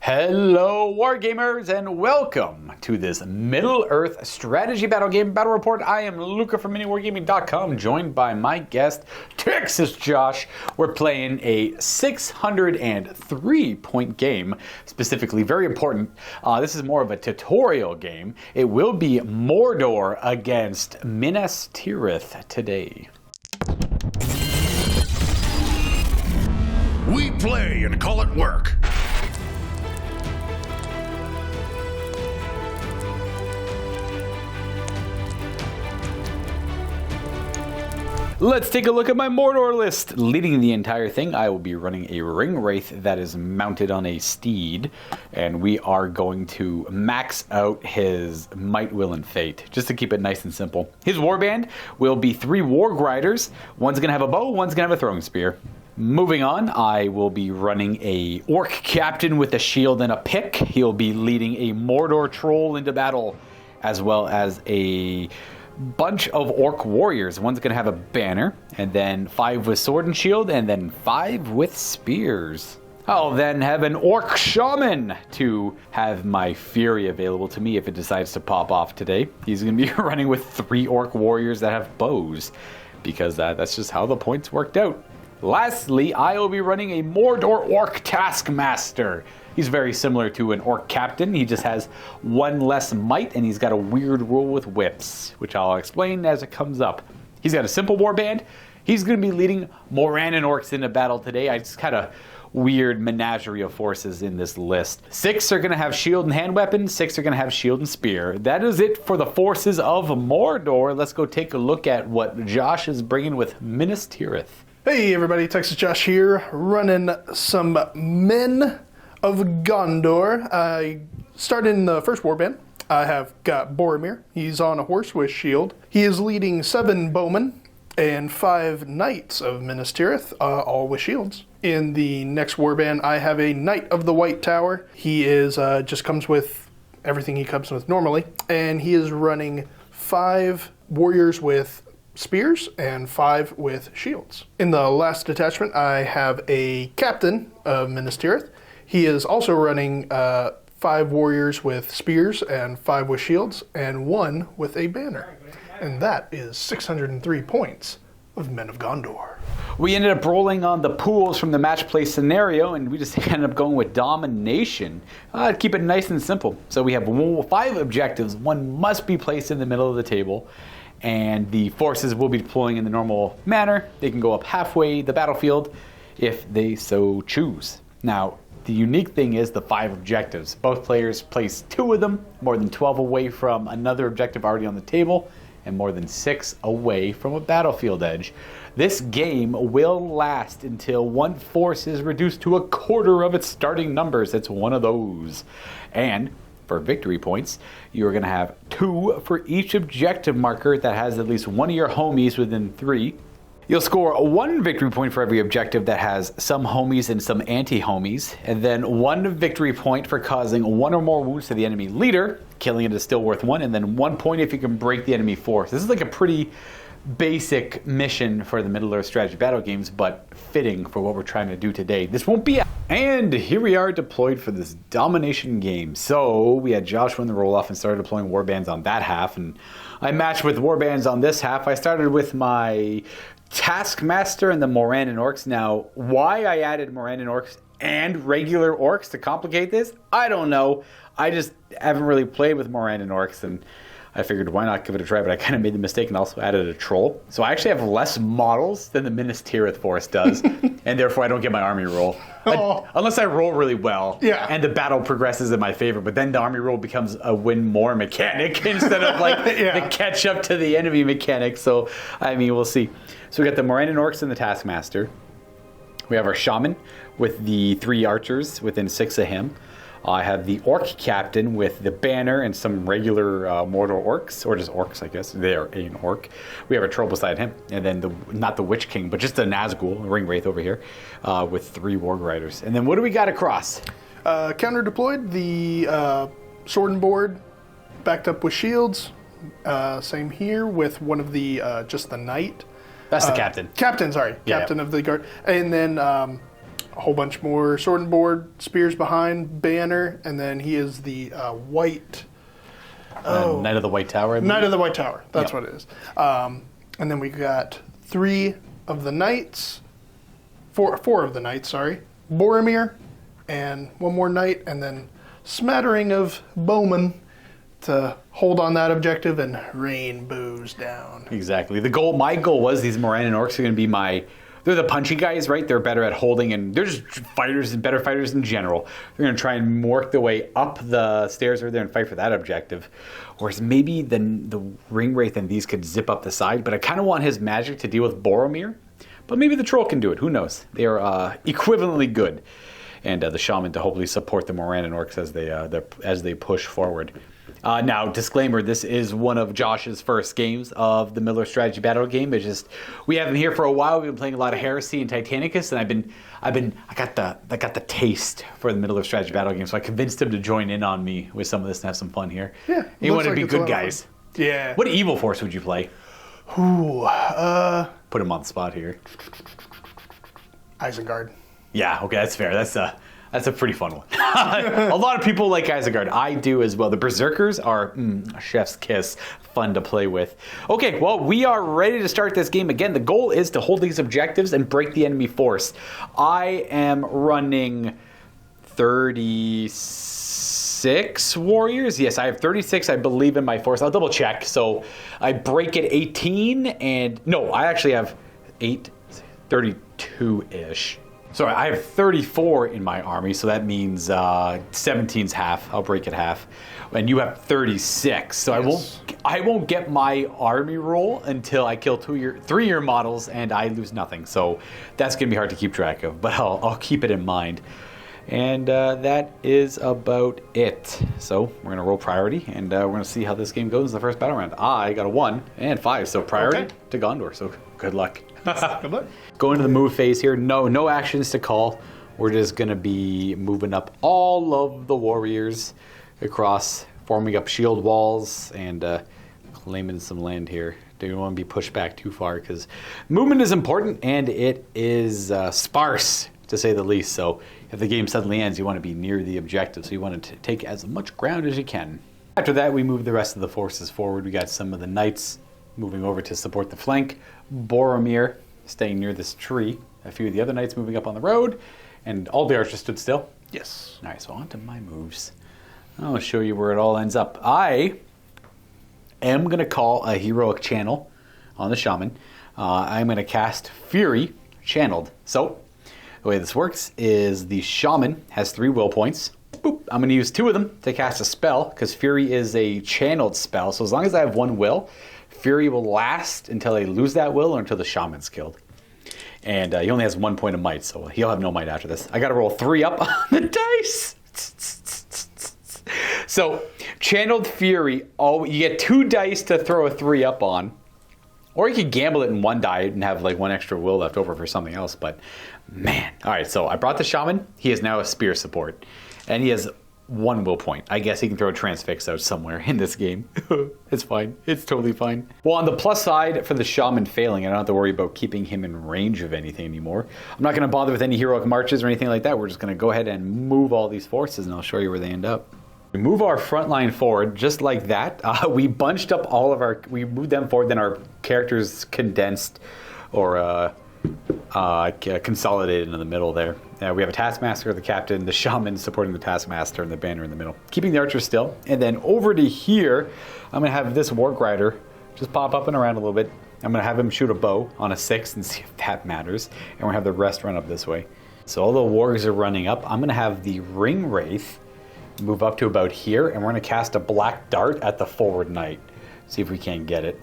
Hello Wargamers and welcome to this Middle-earth strategy battle game battle report. I am Luka from miniwargaming.com, joined by my guest Texas Josh. We're playing a 603 point game, specifically very important. This is more of a tutorial game. It will be Mordor against Minas Tirith today. We play and call it work. Let's take a look at my Mordor list. Leading the entire thing, I will be running a ring wraith that is mounted on a steed, and we are going to max out his might, will, and fate, just to keep it nice and simple. His warband will be 3 warg riders. One's gonna have a bow, one's gonna have a throwing spear. Moving on, I will be running a orc captain with a shield and a pick. He'll be leading a Mordor troll into battle, as well as a bunch of orc warriors. One's gonna have a banner, and then 5 with sword and shield, and then 5 with spears. I'll then have an orc shaman to have my fury available to me if it decides to pop off today. He's gonna be running with 3 orc warriors that have bows, because that's just how the points worked out. Lastly, I will be running a Mordor orc taskmaster. He's very similar to an orc captain. He just has 1 less might, and he's got a weird rule with whips, which I'll explain as it comes up. He's got a simple warband. He's going to be leading Morannon orcs into battle today. I just had a weird menagerie of forces in this list. 6 are going to have shield and hand weapons. 6 are going to have shield and spear. That is it for the forces of Mordor. Let's go take a look at what Josh is bringing with Minas Tirith. Hey everybody, Texas Josh here, running some men of Gondor. I started in the first warband. I have got Boromir. He's on a horse with shield. He is leading 7 bowmen and 5 knights of Minas Tirith, all with shields. In the next warband, I have a Knight of the White Tower. He is just comes with everything he comes with normally, and he is running 5 warriors with spears and 5 with shields. In the last detachment, I have a captain of Minas Tirith. He is also running 5 warriors with spears and 5 with shields and 1 with a banner. And that is 603 points of Men of Gondor. We ended up rolling on the pools from the match play scenario, and we just ended up going with domination. To keep it nice and simple. So we have 5 objectives. 1 must be placed in the middle of the table, and the forces will be deploying in the normal manner. They can go up halfway the battlefield if they so choose. Now, the unique thing is the 5 objectives. Both players place 2 of them, more than 12 away from another objective already on the table, and more than 6 away from a battlefield edge. This game will last until 1 force is reduced to 1/4 of its starting numbers. It's one of those. And for victory points, you're going to have 2 for each objective marker that has at least 1 of your homies within 3. You'll score 1 victory point for every objective that has some homies and some anti-homies, and then 1 victory point for causing 1 or more wounds to the enemy leader. Killing it is still worth 1, and then 1 point if you can break the enemy force. This is like a pretty basic mission for the Middle-earth strategy battle games, but fitting for what we're trying to do today. This won't be... And here we are deployed for this domination game. So we had Josh win the roll-off and started deploying warbands on that half, and I matched with warbands on this half. I started with my Taskmaster and the Morannon orcs. Now, why I added Morannon orcs and regular orcs to complicate this, I don't know. I just haven't really played with Morannon orcs, and I figured why not give it a try, but I kind of made the mistake and also added a troll. So I actually have less models than the Minas Tirith force does, and therefore I don't get my army roll. Unless I roll really well, and the battle progresses in my favor, but then the army roll becomes a win more mechanic instead of like the catch up to the enemy mechanic. So, I mean, we'll see. So we got the Morannon orcs and the Taskmaster. We have our shaman with the 3 archers within 6 of him. I have the orc captain with the banner and some regular Mordor orcs, or just orcs, I guess. They are an orc. We have a troll beside him, and then not the Witch King, but just a Nazgul, a ring wraith over here, with 3 warg riders. And then what do we got across? Counter deployed, the sword and board, backed up with shields. Same here with one of the just the knight. That's the captain. Captain, sorry. Yeah. Captain of the guard. And then a whole bunch more sword and board, spears behind, banner, and then he is the white... Knight of the White Tower, I believe. Knight of the White Tower, that's Yep. what it is. And then we got 3 of the knights, 4 of the knights, sorry, Boromir, and 1 more knight, and then smattering of bowmen to hold on that objective and rain boos down. Exactly. My goal was these Morannon orcs are going to be they're the punchy guys, right? They're better at holding, and they're just fighters and better fighters in general. They're going to try and work their way up the stairs over there and fight for that objective. Whereas maybe the Ring Wraith and these could zip up the side, but I kind of want his magic to deal with Boromir. But maybe the Troll can do it. Who knows? They are equivalently good. And the Shaman to hopefully support the Morannon orcs as they push forward. Now, disclaimer, this is one of Josh's first games of the Miller Strategy Battle game. It's just, we have him here for a while. We've been playing a lot of Heresy and Titanicus, and I got the taste for the Miller Strategy Battle game, so I convinced him to join in on me with some of this and have some fun here. Yeah. You want to like be it's a good lot of guys. fun. Yeah. What evil force would you play? Ooh, Put him on the spot here. Isengard. Yeah, okay, that's fair. That's a pretty fun one. A lot of people like Isengard. I do as well. The Berserkers are chef's kiss, fun to play with. Okay, well, we are ready to start this game again. The goal is to hold these objectives and break the enemy force. I am running 36 warriors. Yes, I have 36, I believe, in my force. I'll double check. So I break it 18, and no, I actually have 32-ish. Sorry, I have 34 in my army, so that means 17's half. I'll break it half. And you have 36, so Yes. I won't get my army roll until I kill 3-year models and I lose nothing. So that's gonna be hard to keep track of, but I'll keep it in mind. And that is about it. So we're gonna roll priority, and we're gonna see how this game goes in the first battle round. I got a 1 and 5, so priority to Gondor. So good luck. Good luck. Going to the move phase here. No actions to call. We're just going to be moving up all of the warriors across, forming up shield walls, and claiming some land here. Don't want to be pushed back too far because movement is important, and it is sparse, to say the least. So if the game suddenly ends, you want to be near the objective, so you want to take as much ground as you can. After that, we move the rest of the forces forward. We got some of the knights moving over to support the flank. Boromir staying near this tree. A few of the other knights moving up on the road. And all the archers stood still. Yes. All right, so on to my moves. I'll show you where it all ends up. I am going to call a heroic channel on the shaman. I'm going to cast Fury channeled. So the way this works is the shaman has 3 will points. Boop. I'm going to use 2 of them to cast a spell because Fury is a channeled spell. So as long as I have 1 will, Fury will last until they lose that will or until the shaman's killed. And he only has 1 point of might, so he'll have no might after this. I got to roll 3 up on the dice. So, channeled Fury, you get 2 dice to throw a 3 up on. Or you could gamble it in 1 die and have like 1 extra will left over for something else. But, man. All right, so I brought the shaman. He is now a spear support. And he has 1 will point. I guess he can throw a transfix out somewhere in this game. It's fine. It's totally fine. Well, on the plus side, for the shaman failing, I don't have to worry about keeping him in range of anything anymore. I'm not going to bother with any heroic marches or anything like that. We're just going to go ahead and move all these forces, and I'll show you where they end up. We move our front line forward just like that. We bunched up we moved them forward, then our characters condensed or consolidated in the middle there. We have a Taskmaster, the Captain, the Shaman supporting the Taskmaster, and the Banner in the middle. Keeping the archers still. And then over to here, I'm going to have this Warg Rider just pop up and around a little bit. I'm going to have him shoot a bow on a 6 and see if that matters. And we're going to have the rest run up this way. So all the wargs are running up. I'm going to have the Ring Wraith move up to about here, and we're going to cast a black dart at the forward knight. See if we can't get it.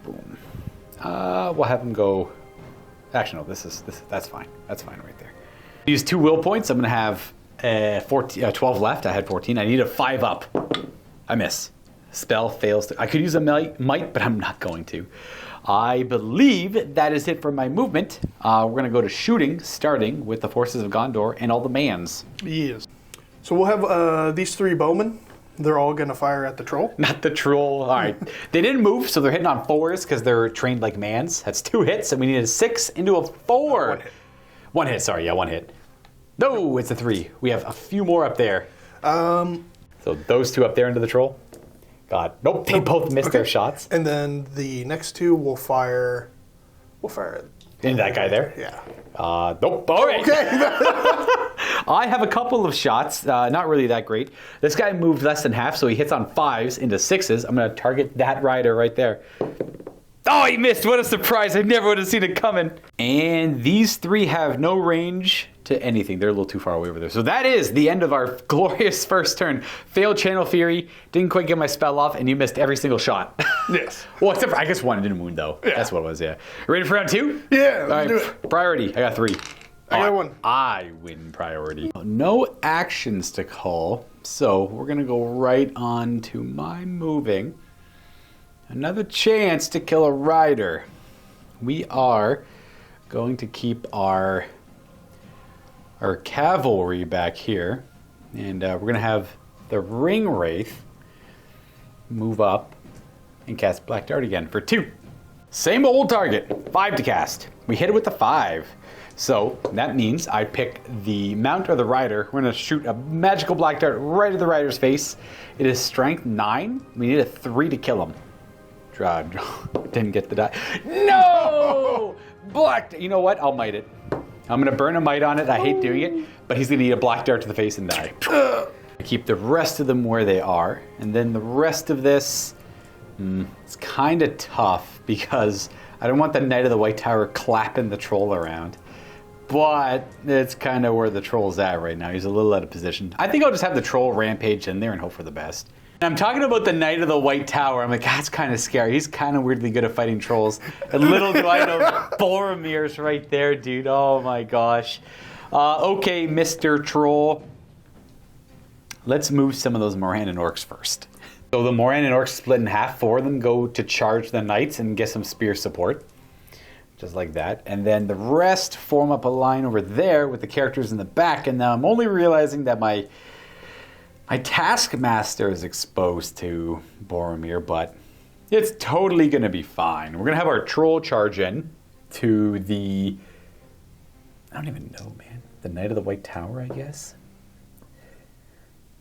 Boom. We'll have him go... Actually, no, that's fine. That's fine right there. Use 2 will points. I'm going to have 12 left. I had 14. I need a 5 up. I miss. Spell fails. I could use a might, but I'm not going to. I believe that is it for my movement. We're going to go to shooting, starting with the forces of Gondor and all the mans. Yes. So we'll have these 3 bowmen. They're all going to fire at the troll. Not the troll. All right. They didn't move, so they're hitting on 4s because they're trained like mans. That's 2 hits, and we need a 6 into a 4. 1 hit. 1 hit, sorry. Yeah, 1 hit. No, it's a 3. We have a few more up there. So those 2 up there into the troll. God, nope, they both missed their shots. And then the next 2 will fire. And that guy there? Yeah. Nope. All right. Okay. I have a couple of shots, not really that great. This guy moved less than half, so he hits on 5s into 6s. I'm going to target that rider right there. Oh, he missed. What a surprise. I never would have seen it coming. And these 3 have no range to anything. They're a little too far away over there. So that is the end of our glorious first turn. Failed Channel Fury. Didn't quite get my spell off, and you missed every single shot. Yes. Well, except for, I guess 1 didn't wound, though. Yeah. That's what it was, yeah. Ready for round 2? Yeah, All let's right. do it. Priority. I got 3. I got 1. I win priority. No actions to call, so we're going to go right on to my moving. Another chance to kill a rider. We are going to keep our cavalry back here, and we're going to have the Ring Wraith move up and cast Black Dart again for 2. Same old target, 5 to cast. We hit it with the 5. So that means I pick the mount or the rider. We're going to shoot a magical Black Dart right at the rider's face. It is strength 9. We need a 3 to kill him. Didn't get the die. No! Black. You know what? I'll might it. I'm going to burn a might on it. I hate doing it, but he's going to need a Black Dart to the face and die. Keep the rest of them where they are. And then the rest of this, it's kind of tough because I don't want the Knight of the White Tower clapping the troll around. But it's kind of where the troll's at right now. He's a little out of position. I think I'll just have the troll rampage in there and hope for the best. I'm talking about the Knight of the White Tower. I'm like, that's kind of scary. He's kind of weirdly good at fighting trolls. And little do I know, Boromir's right there, dude. Oh my gosh. Okay, Mr. Troll. Let's move some of those Morannon orcs first. So the Morannon orcs split in half. 4 of them go to charge the knights and get some spear support. Just like that. And then the rest form up a line over there with the characters in the back. And now I'm only realizing that my Taskmaster is exposed to Boromir, but it's totally going to be fine. We're going to have our troll charge in to the... I don't even know, man. The Knight of the White Tower, I guess?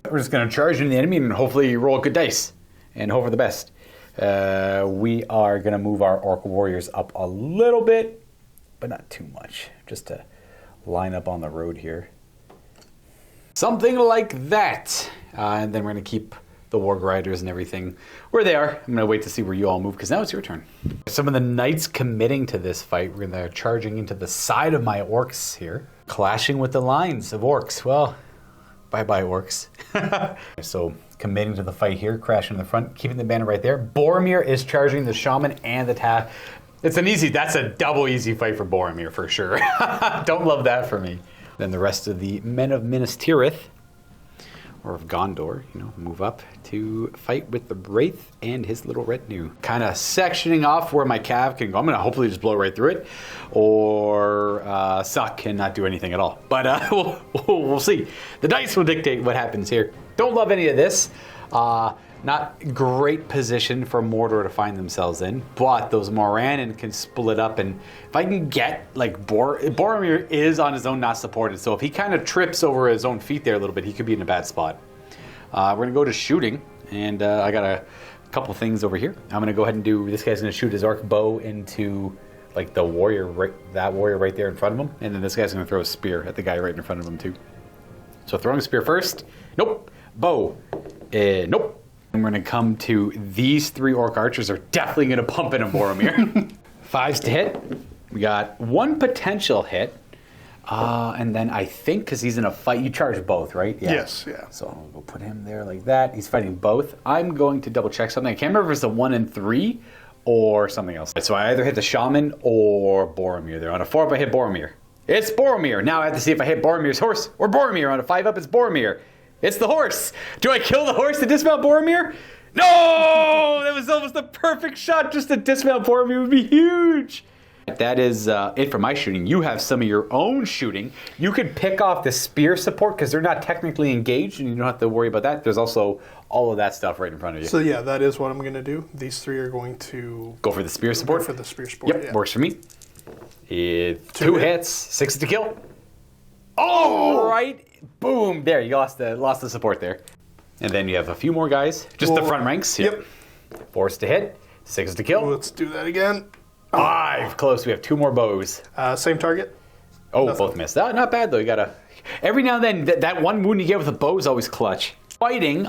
We're just going to charge into the enemy and hopefully roll good dice and hope for the best. We are going to move our Orc Warriors up a little bit, but not too much. Just to line up on the road here. Something like that. And then we're going to keep the Warg Riders and everything where they are. I'm going to wait to see where you all move because now it's your turn. Some of the knights committing to this fight. We're going to charging into the side of my orcs here. Clashing with the lines of orcs. Well, bye-bye orcs. So committing to the fight here. Crashing in the front. Keeping the banner right there. Boromir is charging the Shaman and the Taff. That's a double easy fight for Boromir for sure. Don't love that for me. Then the rest of the men of Minas Tirith, or of Gondor, move up to fight with the Wraith and his little retinue. Kind of sectioning off where my cav can go. I'm going to hopefully just blow right through it, or suck and not do anything at all. But we'll see. The dice will dictate what happens here. Don't love any of this. Not great position for Mordor to find themselves in, but those Morannon can split up, and if I can get, Boromir is on his own not supported, so if he kind of trips over his own feet there a little bit, he could be in a bad spot. We're going to go to shooting, and I got a couple things over here. I'm going to go ahead and this guy's going to shoot his arc bow into, the warrior, that warrior right there in front of him, and then this guy's going to throw a spear at the guy right in front of him too. So throwing a spear first. Nope. Bow. Nope. And we're going to come to these 3 orc archers are definitely going to pump in a Boromir. 5s to hit. We got 1 potential hit. And then I think because he's in a fight, you charge both, right? Yeah. Yes, yeah. So we'll put him there like that. He's fighting both. I'm going to double check something. I can't remember if it's a 1 and 3 or something else. So I either hit the Shaman or Boromir there. On a 4-up, I hit Boromir. It's Boromir. Now I have to see if I hit Boromir's horse or Boromir. On a 5-up, it's Boromir. It's the horse. Do I kill the horse to dismount Boromir? No! That was almost the perfect shot. Just to dismount Boromir would be huge. That is it for my shooting. You have some of your own shooting. You could pick off the spear support because they're not technically engaged and you don't have to worry about that. There's also all of that stuff right in front of you. So yeah, that is what I'm going to do. These 3 are going to... Go for the spear support? Go for the spear support, Yep, yeah. Works for me. It's 2 hits, 6 to kill. Oh, right. Boom. There, you lost the support there. And then you have a few more guys. Just the front ranks. Yep. 4s to hit, 6s to kill. Let's do that again. 5. Close. We have 2 more bows. Same target. Oh, Nothing. both missed. Not bad, though. You got to... Every now and then, that one wound you get with a bow is always clutch. Fighting,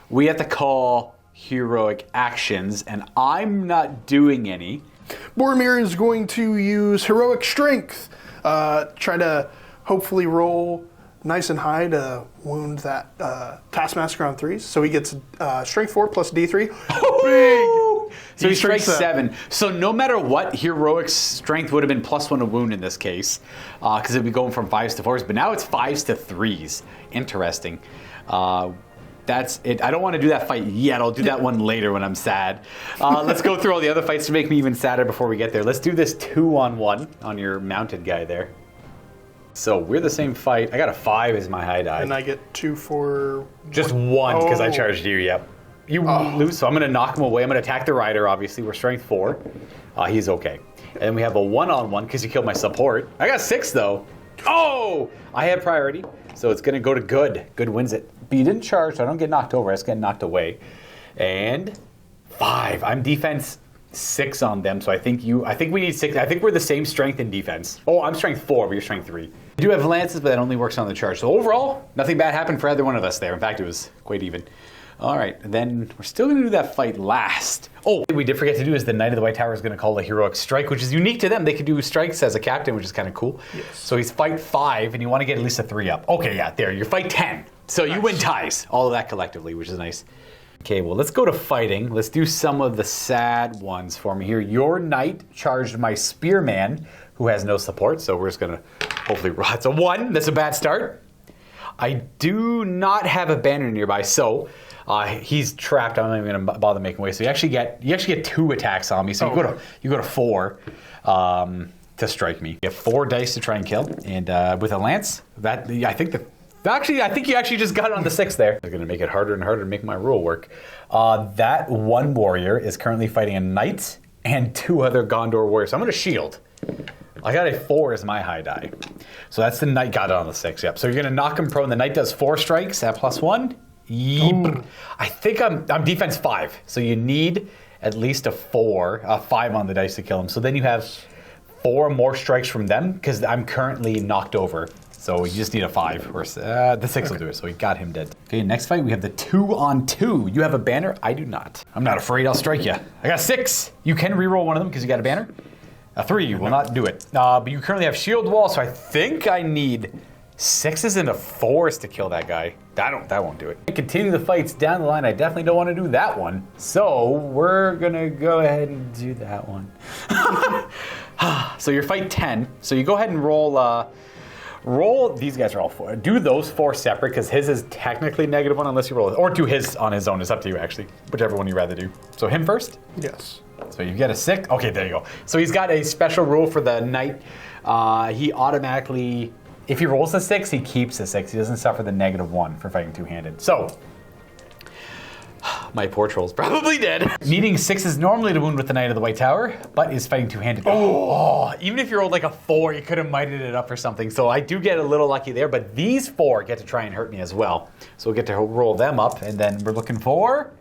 we have to call heroic actions, and I'm not doing any. Boromir is going to use heroic strength. Try to hopefully roll nice and high to wound that Taskmaster on 3s. So he gets strength 4 plus D3. Big! So he strikes 7. So no matter what, heroic strength would have been +1 a wound in this case, because it'd be going from 5s to 4s. But now it's 5s to 3s. Interesting. That's it. I don't want to do that fight yet. I'll do that one later when I'm sad. Let's go through all the other fights to make me even sadder before we get there. Let's do this 2-on-1 on your mounted guy there. So we're the same fight. I got a 5 as my high die. And I get 2 for... Just 1 because I charged you, yep. You lose, so I'm going to knock him away. I'm going to attack the rider, obviously. We're strength 4. He's okay. And then we have a 1-on-1 because you killed my support. I got 6, though. Oh! I had priority, so it's going to go to Good. Good wins it. But you didn't charge, so I don't get knocked over. I just get knocked away. And 5. I'm defense 6 on them, so I think we need 6. I think we're the same strength and defense. Oh, I'm strength 4, but you're strength 3. I do have lances, but that only works on the charge. So overall, nothing bad happened for either one of us there. In fact, it was quite even. All right, then we're still going to do that fight last. Oh, what we did forget to do is the Knight of the White Tower is going to call a heroic strike, which is unique to them. They can do strikes as a captain, which is kind of cool. Yes. So he's fight 5, and you want to get at least a 3 up. Okay, yeah, there. You're fight 10. So you win ties. All of that collectively, which is nice. Okay, well, let's go to fighting. Let's do some of the sad ones for me here. Your knight charged my spearman, who has no support, so we're just going to hopefully... That's a 1. That's a bad start. I do not have a banner nearby, so... he's trapped. I'm not even going to bother making way. So you actually get 2 attacks on me. So you go to 4 to strike me. You have 4 dice to try and kill, and with a lance, I think you actually just got it on the 6 there. They're going to make it harder and harder to make my rule work. That one warrior is currently fighting a knight and 2 other Gondor warriors. So I'm going to shield. I got a 4 as my high die. So that's the knight got it on the 6. Yep. So you're going to knock him prone. The knight does 4 strikes at +1. Yep. I think I'm defense 5, so you need at least a 5 on the dice to kill him. So then you have 4 more strikes from them because I'm currently knocked over. So you just need a 5. Or the 6 will do it. So we got him dead. Okay, next fight we have the 2-on-2. You have a banner. I do not. I'm not afraid. I'll strike you. I got 6. You can reroll one of them because you got a banner. A 3 will not do it. But you currently have shield wall, so I think I need 6s and a 4s to kill that guy. That won't do it. Continue the fights down the line. I definitely don't want to do that one. So we're gonna go ahead and do that one. So you're fight 10. So you go ahead and roll. These guys are all 4. Do those 4 separate because his is technically -1 unless you roll it, or do his on his own. It's up to you actually. Whichever one you rather do. So him first. Yes. So you get a 6. Okay, there you go. So he's got a special rule for the knight. He automatically. If he rolls a 6, he keeps a 6. He doesn't suffer the -1 for fighting 2-handed. So, my poor troll's probably dead. Needing 6s normally to wound with the Knight of the White Tower, but is fighting 2-handed. Oh, even if you rolled like a 4, you could have mighted it up or something. So I do get a little lucky there, but these 4 get to try and hurt me as well. So we'll get to roll them up, and then we're looking for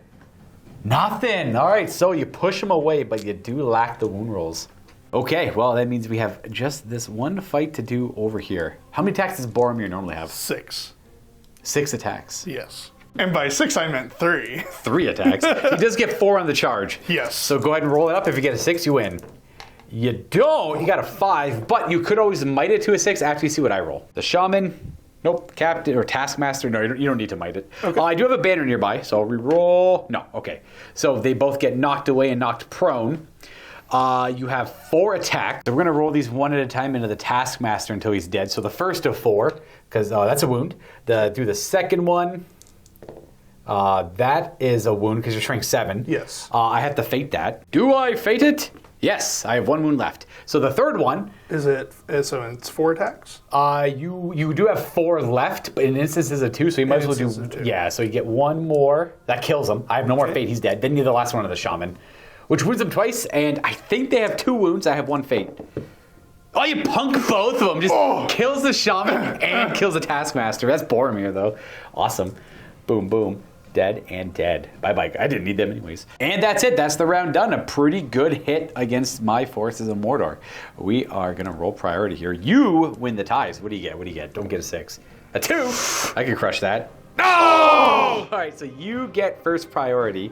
nothing. All right, so you push them away, but you do lack the wound rolls. Okay, well, that means we have just this one fight to do over here. How many attacks does Boromir normally have? 6. 6 attacks. Yes. And by 6, I meant 3. 3 attacks. He does get 4 on the charge. Yes. So go ahead and roll it up. If you get a 6, you win. You don't. You got a 5, but you could always might it to a 6 after you see what I roll. The Shaman, nope. Captain or Taskmaster, no, you don't need to might it. Okay. I do have a banner nearby, so I'll re-roll. No, okay. So they both get knocked away and knocked prone. You have 4 attacks. So we're going to roll these one at a time into the Taskmaster until he's dead. So the first of 4, because that's a wound. Do the second one. That is a wound because you're strength 7. Yes. I have to fate that. Do I fate it? Yes, I have 1 wound left. So the third one. So it's 4 attacks? You do have 4 left, but in instances of 2, so you might as well do. Yeah, so you get 1 more. That kills him. I have no more fate. He's dead. Then you do the last one of the Shaman, which wounds him twice, and I think they have 2 wounds. I have 1 fate. Oh, you punk both of them. Just kills the shaman and kills the taskmaster. That's Boromir, though. Awesome. Boom, boom. Dead and dead. Bye-bye. I didn't need them anyways. And that's it. That's the round done. A pretty good hit against my forces of Mordor. We are going to roll priority here. You win the ties. What do you get? What do you get? Don't get a 6. A 2. I can crush that. No! All right, so you get first priority,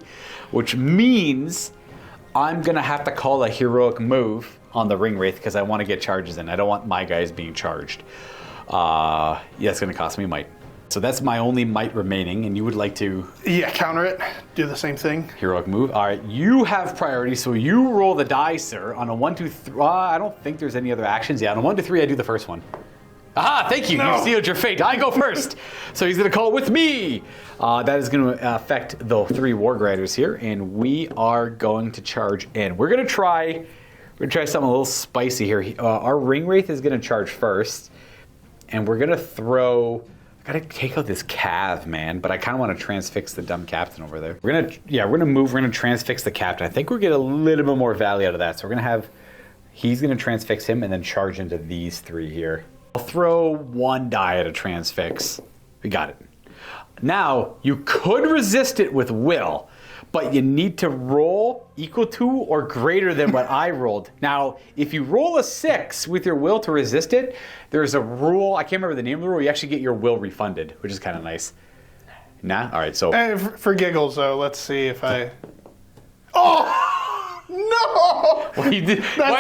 which means I'm going to have to call a heroic move on the Ring Wraith because I want to get charges in. I don't want my guys being charged. Yeah, it's going to cost me might. So that's my only might remaining, and you would like to... Yeah, counter it. Do the same thing. Heroic move. All right, you have priority, so you roll the die, sir. On a 1, 2, 3... I don't think there's any other actions. Yeah, on a 1, 2, 3, I do the first one. Aha, thank you. No. You sealed your fate. I go first. So he's going to call with me. That is going to affect the 3 War Grinders here, and we are going to charge in. We're going to try something a little spicy here. Our Ring Wraith is going to charge first, and we're going to throw... I gotta take out this cav, man, but I kind of want to transfix the dumb captain over there. We're gonna transfix the captain. I think we'll get a little bit more value out of that. So we're gonna have, he's gonna transfix him and then charge into these 3 here. I'll throw 1 die at a transfix. We got it. Now, you could resist it with will, but you need to roll equal to or greater than what I rolled. Now, if you roll a 6 with your will to resist it, there's a rule, I can't remember the name of the rule, you actually get your will refunded, which is kind of nice. Nah? All right, so... For giggles, though, let's see if I... Oh! No! Why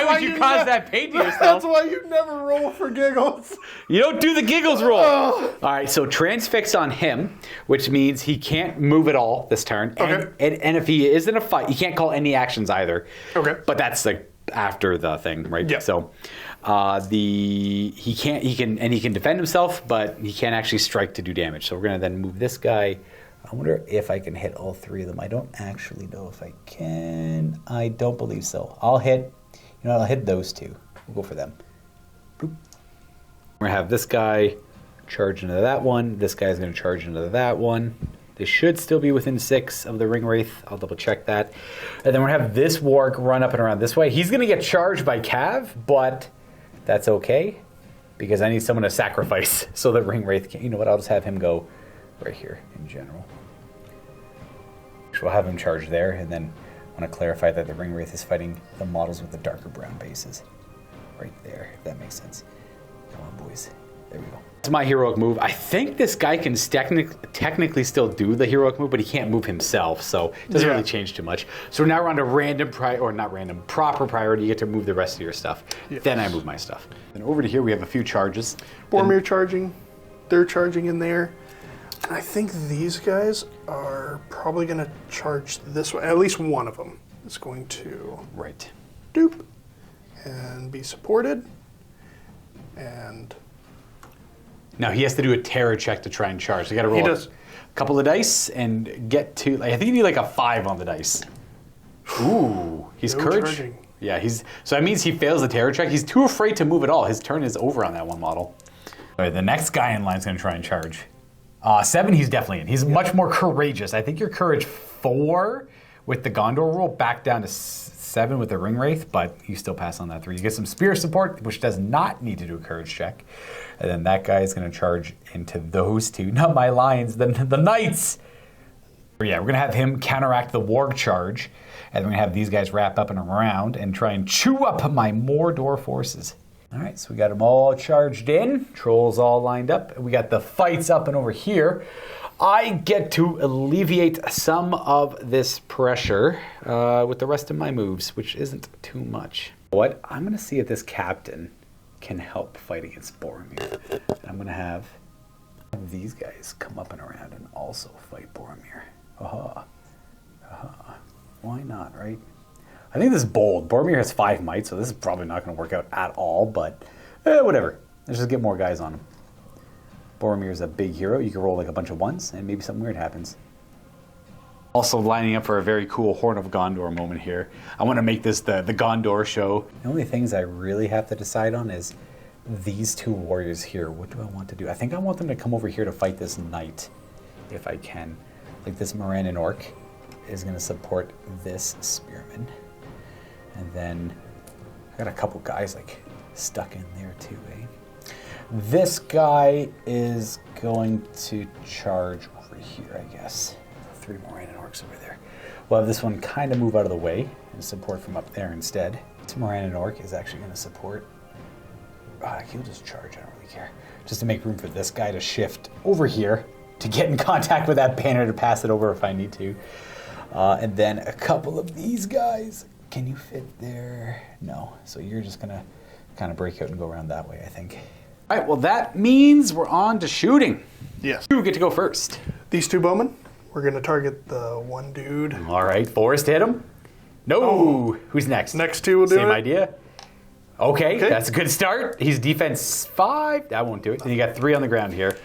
would you cause that pain to yourself? That's why you never roll for giggles. You don't do the giggles roll. Oh. All right, so transfix on him, which means he can't move at all this turn. Okay. And if he is in a fight, he can't call any actions either. Okay. But that's like after the thing, right? Yeah. So he can defend himself, but he can't actually strike to do damage. So we're gonna then move this guy. I wonder if I can hit all 3 of them. I don't actually know if I can. I don't believe so. I'll hit those 2. We'll go for them. Boop. We're gonna have this guy charge into that one. This guy's gonna charge into that one. They should still be within 6 of the Ring Wraith. I'll double check that. And then we're gonna have this warg run up and around this way. He's gonna get charged by Cav, but that's okay because I need someone to sacrifice so that Ring Wraith can, you know what, I'll just have him go right here in general. So we'll have him charge there, and then I want to clarify that the Ring Wraith is fighting the models with the darker brown bases. Right there, if that makes sense. Come on, boys. There we go. It's my heroic move. I think this guy can technically still do the heroic move, but he can't move himself, so it doesn't really change too much. So now we're on to proper priority. You get to move the rest of your stuff. Yes. Then I move my stuff. Then over to here, we have a few charges. Boromir charging. They're charging in there. I think these guys are probably going to charge this way. At least one of them is going to doop and be supported. And now he has to do a terror check to try and charge. So you got to roll a couple of dice and get to. I think you need like a 5 on the dice. Ooh, he's courage. Charging. Yeah, so that means he fails the terror check. He's too afraid to move at all. His turn is over on that one model. All right, the next guy in line is going to try and charge. 7, he's definitely in. He's much more courageous. I think your courage 4 with the Gondor roll, back down to 7 with the Ring Wraith, but you still pass on that 3. You get some spear support, which does not need to do a courage check. And then that guy is going to charge into those 2. Not my lions, the knights. But yeah, we're going to have him counteract the warg charge, and we're going to have these guys wrap up and around and try and chew up my Mordor forces. All right, so we got them all charged in. Trolls all lined up. We got the fights up and over here. I get to alleviate some of this pressure with the rest of my moves, which isn't too much. What? I'm going to see if this captain can help fight against Boromir. And I'm going to have these guys come up and around and also fight Boromir. Aha. Aha. Why not, right? I think this is bold. Boromir has 5 might, so this is probably not going to work out at all, but whatever. Let's just get more guys on him. Boromir's a big hero. You can roll like a bunch of 1s, and maybe something weird happens. Also lining up for a very cool Horn of Gondor moment here. I want to make this the Gondor show. The only things I really have to decide on is these 2 warriors here. What do I want to do? I think I want them to come over here to fight this knight, if I can. Like this Morannon orc is going to support this spearman. And then I got a couple guys like stuck in there too, eh? This guy is going to charge over here, I guess. 3 more Moran and Orcs over there. We'll have this one kind of move out of the way and support from up there instead. This Moran and Orc is actually going to support. He'll just charge, I don't really care. Just to make room for this guy to shift over here to get in contact with that banner to pass it over if I need to. And then a couple of these guys. Can you fit there? No. So you're just going to kind of break out and go around that way, I think. All right, well, that means we're on to shooting. Yes. You get to go first. These 2 bowmen, we're going to target the one dude. All right, Forrest hit him. No. Oh. Who's next? Next 2 will do it. Same idea. Okay, that's a good start. He's defense 5. That won't do it. And you got 3 on the ground here.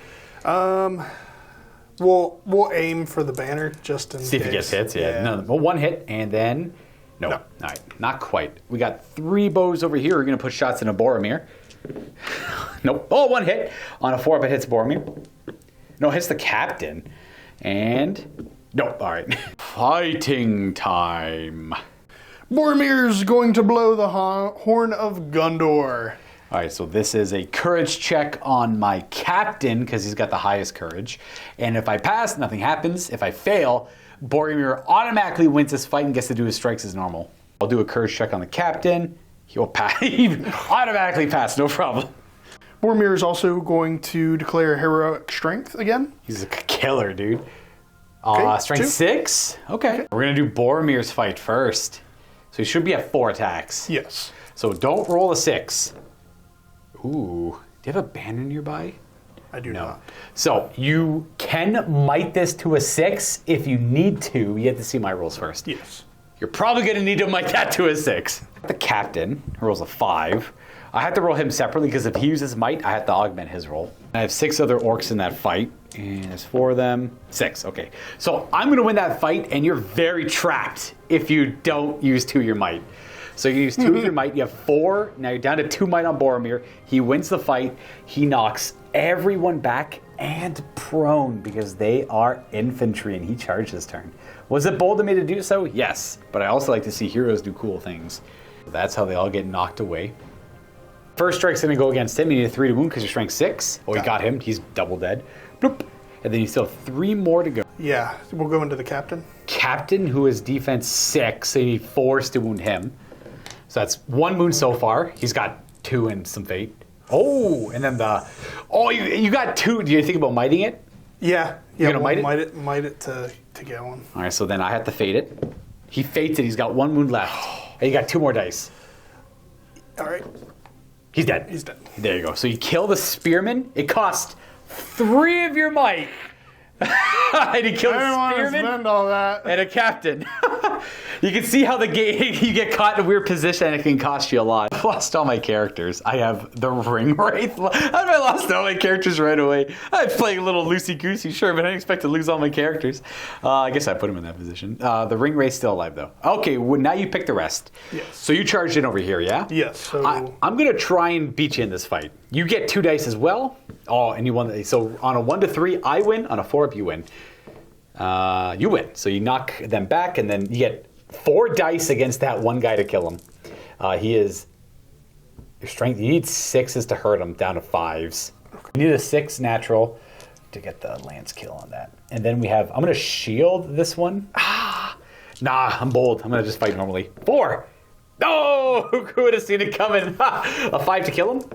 We'll aim for the banner just in case. See if he gets hits. Yeah. No, well, 1 hit and then no. All right, not quite. We got 3 bows over here. We're gonna put shots into Boromir. Nope. Oh, 1 hit on a 4 up. It hits Boromir. No, hits the captain. And nope. All right. Fighting time. Boromir's going to blow the horn of Gondor. All right, so this is a courage check on my captain because he's got the highest courage. And if I pass, nothing happens. If I fail, Boromir automatically wins this fight and gets to do his strikes as normal. I'll do a courage check on the captain. He'll pass. He automatically pass, no problem. Boromir is also going to declare heroic strength again. He's a killer, dude. Strength 2. 6? Okay. We're going to do Boromir's fight first. So he should be at 4 attacks. Yes. So don't roll a 6. Ooh. Do you have a banner nearby? I do not. So you can might this to a 6 if you need to. You have to see my rolls first. Yes. You're probably going to need to might that to a 6. The captain rolls a 5. I have to roll him separately because if he uses might, I have to augment his roll. I have 6 other orcs in that fight. And there's 4 of them. 6, okay. So I'm going to win that fight, and you're very trapped if you don't use 2 of your might. So you use 2 of your might. You have 4. Now you're down to 2 might on Boromir. He wins the fight. He knocks everyone back and prone because they are infantry, and he charged his turn. Was it bold of me to do so? Yes. But I also like to see heroes do cool things. So that's how they all get knocked away. First strike's going to go against him. You need a 3 to wound because you're strength 6. Oh, you got him. He's double dead. Bloop. And then you still have 3 more to go. Yeah, we'll go into the captain. Captain, who is defense 6, so you need 4 to wound him. So that's 1 wound so far. He's got 2 and some fate. Oh, and then you got 2. Do you think about mighting it? Yeah. You're gonna might it to get one. All right, so then I have to fate it. He fates it. He's got 1 wound left. And you got 2 more dice. All right. He's dead. He's dead. There you go. So you kill the spearman. It cost 3 of your might. And he killed a spearman spend all that. and a captain. You can see how the game you get caught in a weird position and it can cost you a lot. I've lost all my characters. I have the ring wraith. How have I lost all my characters right away? I'm playing a little loosey-goosey, sure, but I didn't expect to lose all my characters. I guess I put him in that position. The ring wraith's still alive, though. Okay, well, now you pick the rest. Yes. So you charged in over here, yeah? Yes. So I'm going to try and beat you in this fight. You get 2 dice as well. Oh, and you won. So on a 1 to 3, I win. On a 4 up, you win. You win. So you knock them back, and then you get 4 dice against that one guy to kill him. He is your strength. You need 6s to hurt him down to 5s. You need a 6 natural to get the lance kill on that. And then we have. I'm gonna shield this one. Nah, I'm bold. I'm gonna just fight normally. 4. No, who would have seen it coming? A 5 to kill him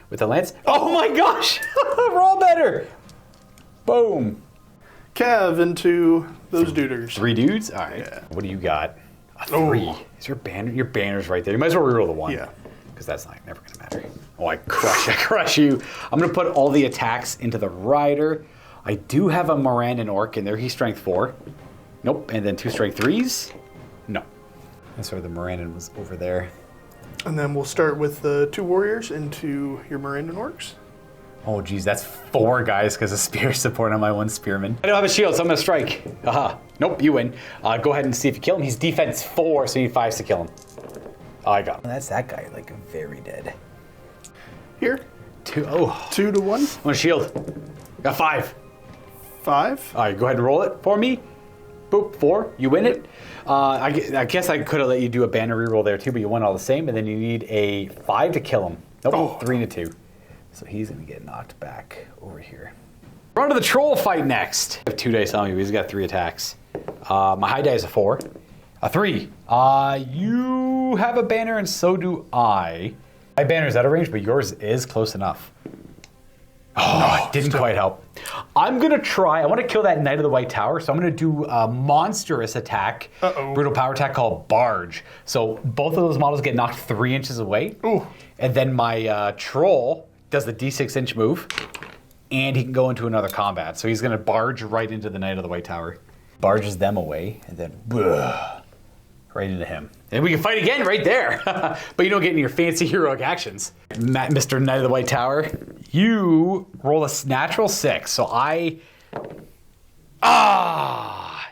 with the lance. Oh my gosh, we're all better. Boom. Cav into those duders. 3 dudes? All right. Yeah. What do you got? A 3. Oh. Is your banner? Your banner's right there. You might as well reroll the 1. Yeah. Because that's never going to matter. Oh, I crush you. I'm going to put all the attacks into the rider. I do have a Moran and Orc in there. He's strength 4. Nope. And then 2 strength 3s? No. That's why the Moran was over there. And then we'll start with the 2 warriors into your Morandan orcs. Oh, geez, that's 4 guys because of spear support on my 1 spearman. I don't have a shield, so I'm going to strike. Aha. Nope, you win. Go ahead and see if you kill him. He's defense 4, so you need 5s to kill him. Oh, I got him. That's that guy, like, very dead. Here. 2. Oh. 2 to 1. I'm going to shield. Got 5. 5. All right, go ahead and roll it for me. Boop, 4. You win it. I guess I could have let you do a banner reroll there, too, but you won all the same, and then you need a 5 to kill him. Nope, Oh. 3 and a 2. So he's going to get knocked back over here. We're on to the troll fight next. I have 2 dice on me, but he's got 3 attacks. My high die is a 4. A 3. You have a banner and so do I. My banner's out of range, but yours is close enough. Oh, it didn't quite help. I'm going to try. I want to kill that Knight of the White Tower, so I'm going to do a monstrous attack. Brutal power attack called Barge. So both of those models get knocked 3 inches away. Ooh. And then my troll does the d6-inch move, and he can go into another combat. So he's going to barge right into the Knight of the White Tower. Barges them away, and then right into him. And we can fight again right there. But you don't get any of your fancy heroic actions. Mr. Knight of the White Tower, you roll a natural 6. So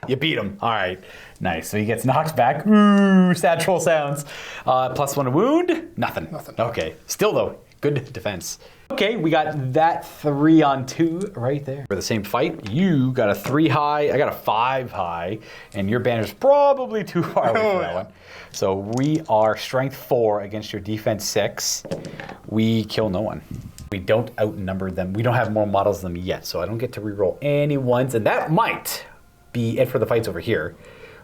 you beat him. All right. Nice. So he gets knocked back. Ooh, sad troll sounds. +1 to wound. Nothing. Okay. Still, though, good defense. Okay, we got that 3 on 2 right there. For the same fight, you got a 3 high, I got a 5 high, and your banner's probably too far away from that one. So we are strength 4 against your defense 6. We kill no one. We don't outnumber them. We don't have more models than them yet, so I don't get to reroll any ones, and that might be it for the fights over here.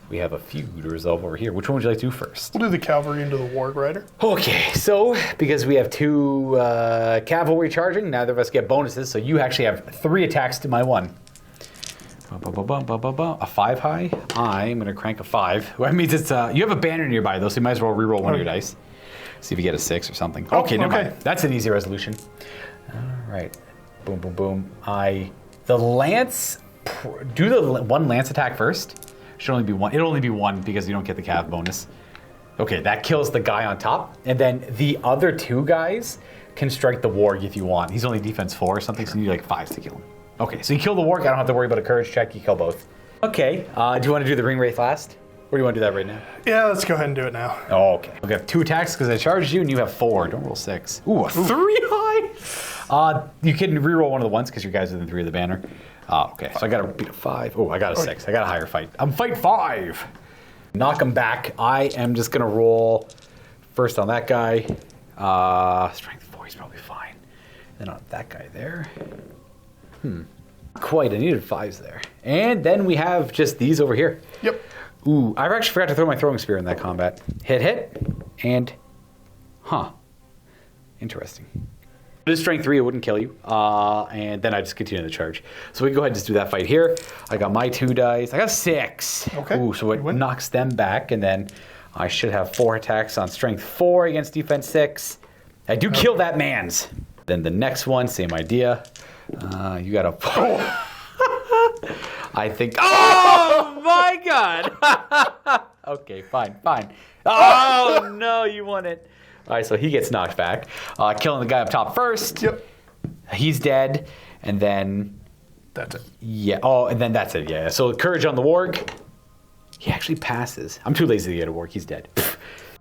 We have a few to resolve over here. Which one would you like to do first? We'll do the cavalry into the warg rider. Okay, so because we have 2 cavalry charging, neither of us get bonuses, so you actually have 3 attacks to my 1. A 5 high. I'm going to crank a 5. That means it's you have a banner nearby though, so you might as well reroll one of your dice. See if you get a 6 or something. Okay, never mind. That's an easy resolution. All right. Boom, boom, boom. The lance. Do the 1 lance attack first. Should only be 1. It'll only be 1 because you don't get the cav bonus. Okay, that kills the guy on top, and then the other 2 guys can strike the warg if you want. He's only defense 4 or something, so you need like 5s to kill him. Okay, so you kill the warg. I don't have to worry about a courage check. You kill both. Okay. Do you want to do the ring wraith last, or do you want to do that right now? Yeah, let's go ahead and do it now. Oh, okay. Okay, I have 2 attacks because I charged you, and you have 4. Don't roll 6. Ooh, a 3 high. You can reroll one of the ones because you guys are within 3 of the banner. Okay, so I got to beat a 5. Oh, I got a 6. I got a higher fight. I'm fight 5. Knock him back. I am just going to roll first on that guy. Strength 4, he's probably fine. Then on that guy there. Quite, I needed 5s there. And then we have just these over here. Yep. Ooh, I actually forgot to throw my throwing spear in that combat. Hit, and... Interesting. It is strength 3, it wouldn't kill you. And then I just continue the charge. So we can go ahead and just do that fight here. I got my 2 dice. I got 6. Okay. Ooh, so it knocks them back, and then I should have 4 attacks on strength 4 against defense 6. I do kill that man's. Then the next one, same idea. You got a... I think... Oh, my God! Okay, fine. Oh, no, you won it. All right, so he gets knocked back. Killing the guy up top first. Yep. He's dead. And then... That's it. Yeah. Oh, and then that's it. Yeah. So courage on the warg. He actually passes. I'm too lazy to get a warg. He's dead.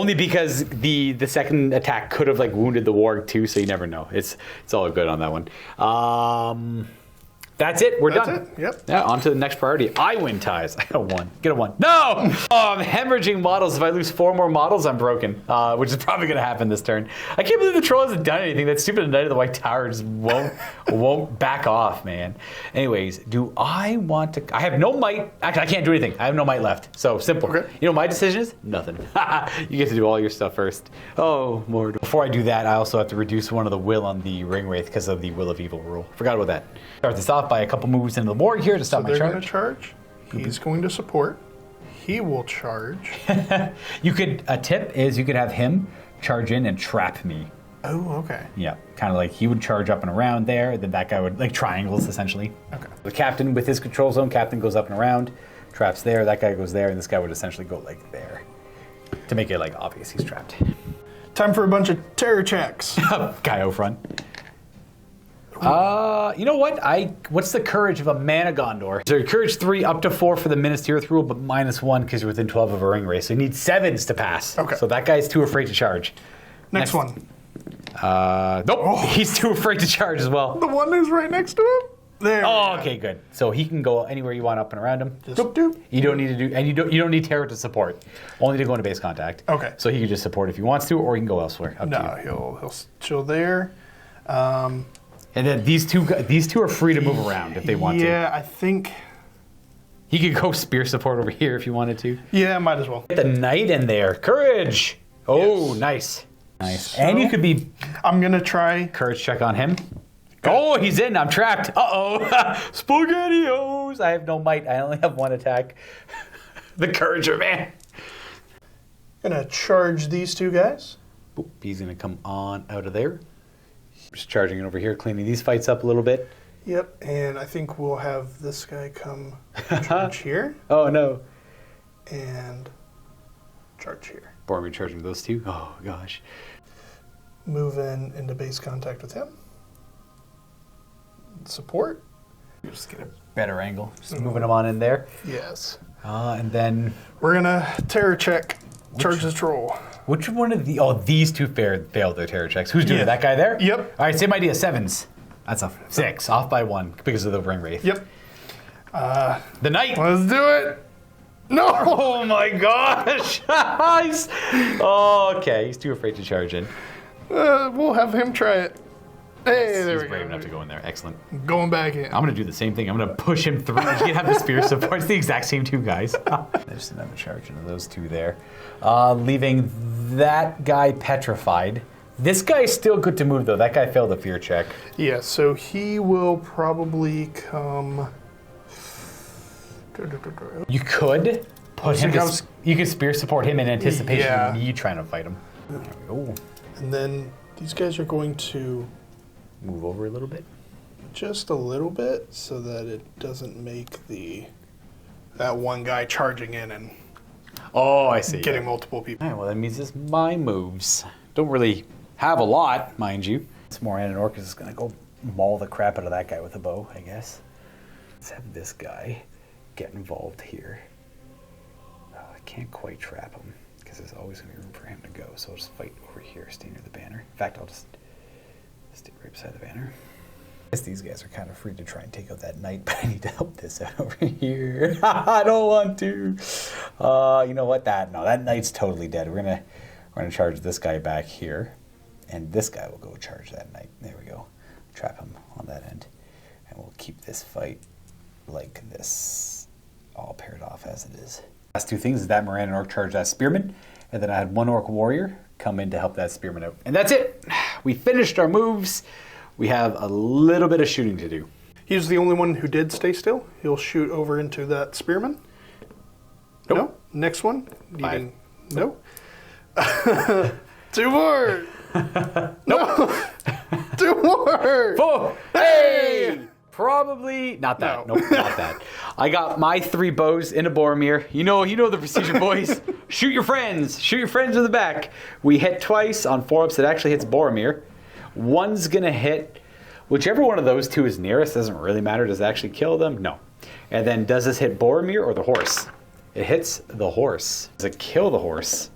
Only because the second attack could have like wounded the warg too, so you never know. It's all good on that one. That's it. We're done. That's it. Yep. Yeah, on to the next priority. I win ties. I got 1. Get a 1. No! Oh, I'm hemorrhaging models. If I lose 4 more models, I'm broken. Which is probably going to happen this turn. I can't believe the troll hasn't done anything. That stupid Knight of the White Tower just won't back off, man. Anyways, do I want to... I have no might. Actually, I can't do anything. I have no might left. So, simple. Okay. You know what my decision is? Nothing. You get to do all your stuff first. Oh, Mordor. Before I do that, I also have to reduce 1 of the will on the ring wraith because of the Will of Evil rule. Forgot about that. Start this off by a couple moves into the warg here to stop my charge. They're going to charge. He's going to support. He will charge. You could... A tip is you could have him charge in and trap me. Oh, okay. Yeah, kind of like he would charge up and around there, then that guy would... Like triangles, essentially. Okay. The captain with his control zone, captain goes up and around, traps there, that guy goes there, and this guy would essentially go like there. To make it like obvious he's trapped. Time for a bunch of terror checks. Guy out front. You know what? What's the courage of a man of Gondor? So courage 3 up to 4 for the Minas Tirith rule, but -1 because you're within 12 of a ring race. So you need 7s to pass. Okay. So that guy's too afraid to charge. Next one. Nope. He's too afraid to charge as well. The one who's right next to him? There. Oh, we go. okay, good. So he can go anywhere you want up and around him. Just doop. You don't need to do, and you don't need Terror to support. Only to go into base contact. Okay. So he can just support if he wants to, or he can go elsewhere. Up to No, you. he'll chill there. And then these two are free to move around if they want to. Yeah, I think. He could go spear support over here if you wanted to. Yeah, might as well. Get the knight in there. Courage. Oh, Yes. nice. Nice. So- And you could be I'm gonna try. courage check on him. Oh, he's in. I'm trapped. Uh-oh. SpaghettiOs. I have no might. I only have one attack. The courager, man. Gonna charge these two guys. Oop, he's going to come on out of there. Just charging it over here, cleaning these fights up a little bit. Yep, and I think we'll have this guy come charge here Oh, no. and charge here. Boromir charging those two. Oh, gosh. Move into base contact with him. Support. Just get a better angle. Just moving them on in there. Yes. And then, We're gonna terror check. Charge this troll. which one of the... Oh, these two failed their terror checks. Who's doing Yeah. it? That guy there? Yep. All right, same idea. 7s. That's a 6. Off by 1 because of the ring wraith. Yep. The knight. Let's do it. No. Oh, my gosh. Oh, okay. He's too afraid to charge in. We'll have him try it. Hey, there He's we brave go. enough to go in there. Excellent. Going back in. I'm going to do the same thing. I'm going to push him through. You can have the spear support. It's the exact same two guys. There's another charge into those two there. Leaving that guy petrified. This guy's still good to move, though. That guy failed a fear check. Yeah, so he will probably come. You could put him. You could spear support him in anticipation Yeah. of you trying to fight him. There we go. And then these guys are going to Move over a little bit. just a little bit so that it doesn't make that one guy charging in and Oh, I see. getting multiple people. All right, well, that means it's my moves. Don't really have a lot, mind you. It's Moran and Orcus is going to go maul the crap out of that guy with a bow, I guess. Let's have this guy get involved here. Oh, I can't quite trap him because there's always going to be room for him to go. So I'll just fight over here, stay near the banner. In fact, I'll just stay right beside the banner. I guess these guys are kind of free to try and take out that knight, but I need to help this out over here. I don't want to. You know what? That knight's totally dead. We're gonna charge this guy back here, and this guy will go charge that knight. There we go. Trap him on that end, and we'll keep this fight like this, all paired off as it is. Last two things is that Moran and Orc charge that spearman, and then I had one Orc warrior come in to help that spearman out, and that's it. We finished our moves. We have a little bit of shooting to do. He's the only one who did stay still. He'll shoot over into that spearman. Nope. No. Next one. 5. No. 2 more. No. 2 more. 4. Hey! Probably not that. No. Nope, not that. I got my 3 bows into Boromir. You know the procedure, boys. Shoot your friends. Shoot your friends in the back. We hit twice on 4-ups. It actually hits Boromir. One's gonna hit whichever one of those two is nearest. Doesn't really matter. Does it actually kill them? No. And then does this hit Boromir or the horse? It hits the horse. Does it kill the horse?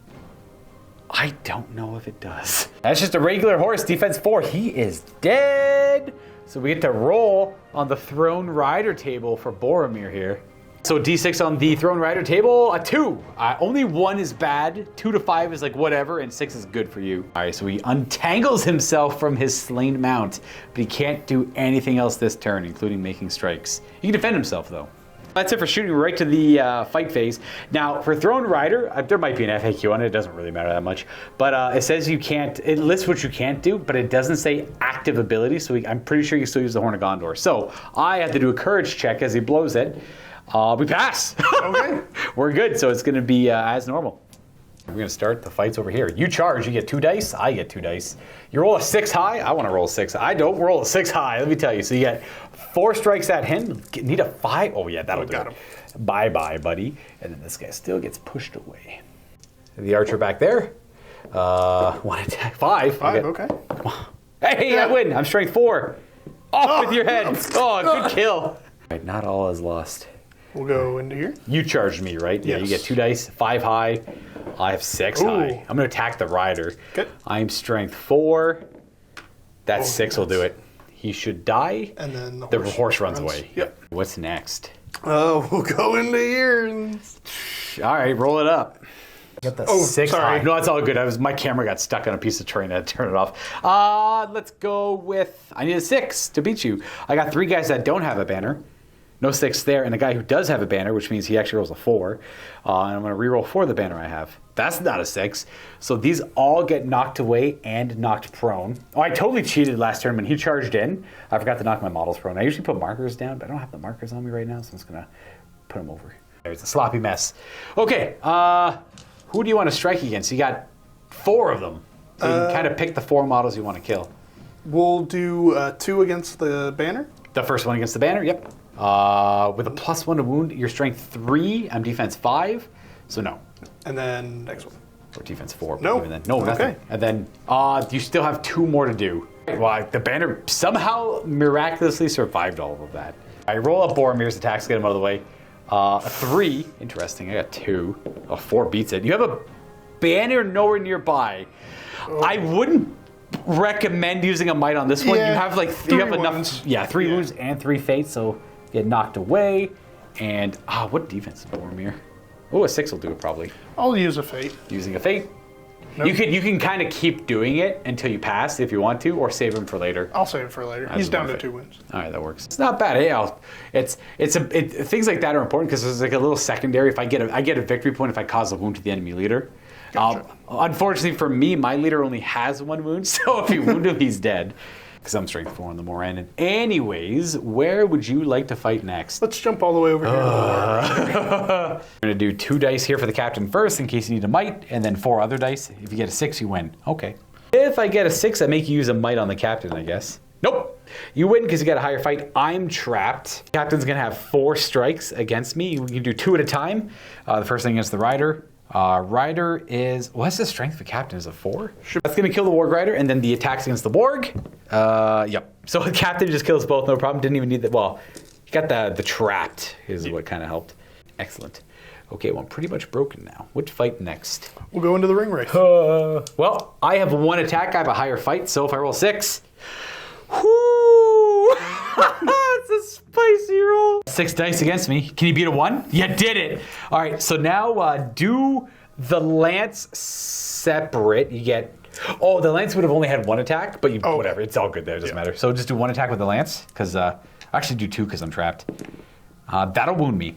I don't know if it does. That's just a regular horse. Defense 4. He is dead. So we get to roll on the Throne Rider table for Boromir here. So D6 on the Throne Rider table, a 2. Only 1 is bad, 2 to 5 is like whatever, and 6 is good for you. All right, so he untangles himself from his slain mount, but he can't do anything else this turn, including making strikes. He can defend himself, though. That's it for shooting right to the fight phase. Now, for Throne Rider, there might be an FAQ on it. It doesn't really matter that much. But it says you can't, it lists what you can't do, but it doesn't say active ability, so I'm pretty sure you still use the Horn of Gondor. So I have to do a courage check as he blows it. We pass. Okay. We're good, so it's going to be as normal. We're going to start the fights over here. You charge, you get 2 dice, I get 2 dice. You roll a 6 high, I want to roll a 6. I don't roll a 6 high, let me tell you. So you get 4 strikes at him, need a 5. Oh yeah, that'll do got it. him. Bye-bye, buddy. And then this guy still gets pushed away. The archer back there. 1 attack, 5. 5, okay. Hey, I win, I'm strength 4. Off with your head. Oh, good kill. Right, not all is lost. We'll go into here. You charged me, right? Yeah, you Yes. get 2 dice, 5 high. I have 6 Ooh. high. I'm going to attack the rider. Okay. I'm strength 4. That 6 will do it. He should die. And then the horse runs away. Yep. What's next? We'll go into here. All right, roll it up. Got the 6. Sorry. No, it's all good. My camera got stuck on a piece of terrain. I had to turn it off. Let's go with... I need a 6 to beat you. I got 3 guys that don't have a banner. No 6 there. And a guy who does have a banner, which means he actually rolls a 4. And I'm going to reroll for the banner I have. That's not a 6. So these all get knocked away and knocked prone. Oh, I totally cheated last turn when he charged in. I forgot to knock my models prone. I usually put markers down, but I don't have the markers on me right now, so I'm just going to put them over. There's a sloppy mess. Okay, who do you want to strike against? You got 4 of them. So you can kind of pick the 4 models you want to kill. We'll do 2 against the banner. The first one against the banner, yep. With a +1 to wound, your strength 3, I'm defense 5, so no. And then next one. Or defense 4. No. Even then. No, nothing. Okay. And then you still have 2 more to do. Well, the banner somehow miraculously survived all of that. I roll up Boromir's attacks, get him out of the way. A 3, interesting, I got 2. A 4 beats it. You have a banner nowhere nearby. Oh. I wouldn't recommend using a might on this one. Yeah, you have like 3 enough. wounds. Yeah, 3 wounds and 3 fates, so get knocked away. And what defense is Boromir? Oh, a 6 will do it probably. I'll use a fate. Using a fate. Nope. You can kind of keep doing it until you pass if you want to, or save him for later. I'll save it for later. He's down to 2 wins. All right, that works. It's not bad. Hey, things like that are important because it's like a little secondary. If I get a victory point if I cause a wound to the enemy leader. Gotcha. Unfortunately for me, my leader only has 1 wound, so if you wound him, he's dead. Because I'm strength 4 on the Moran. Anyways, where would you like to fight next? Let's jump all the way over here. I'm going to do 2 dice here for the captain first in case you need a might, and then 4 other dice. If you get a 6, you win. Okay. If I get a 6, I make you use a might on the captain, I guess. Nope. You win because you got a higher fight. I'm trapped. Captain's going to have 4 strikes against me. You can do 2 at a time. The first thing against the rider. Rider is... What's the strength of a captain? Is it 4? Sure. That's going to kill the Warg Rider, and then the attacks against the Warg. Yep. So the captain just kills both, no problem. Didn't even need the... Well, you got the trapped is what kind of helped. Excellent. Okay, well, I'm pretty much broken now. What fight next? We'll go into the ring race. Well, I have 1 attack. I have a higher fight, so if I roll 6... Whoo! It's a spicy roll. 6 dice against me. Can you beat a 1? You did it. All right, so now do the lance separate. You get... Oh, the lance would have only had 1 attack, but whatever. It's all good there. It doesn't matter. So just do 1 attack with the lance, because... actually do 2 because I'm trapped. That'll wound me.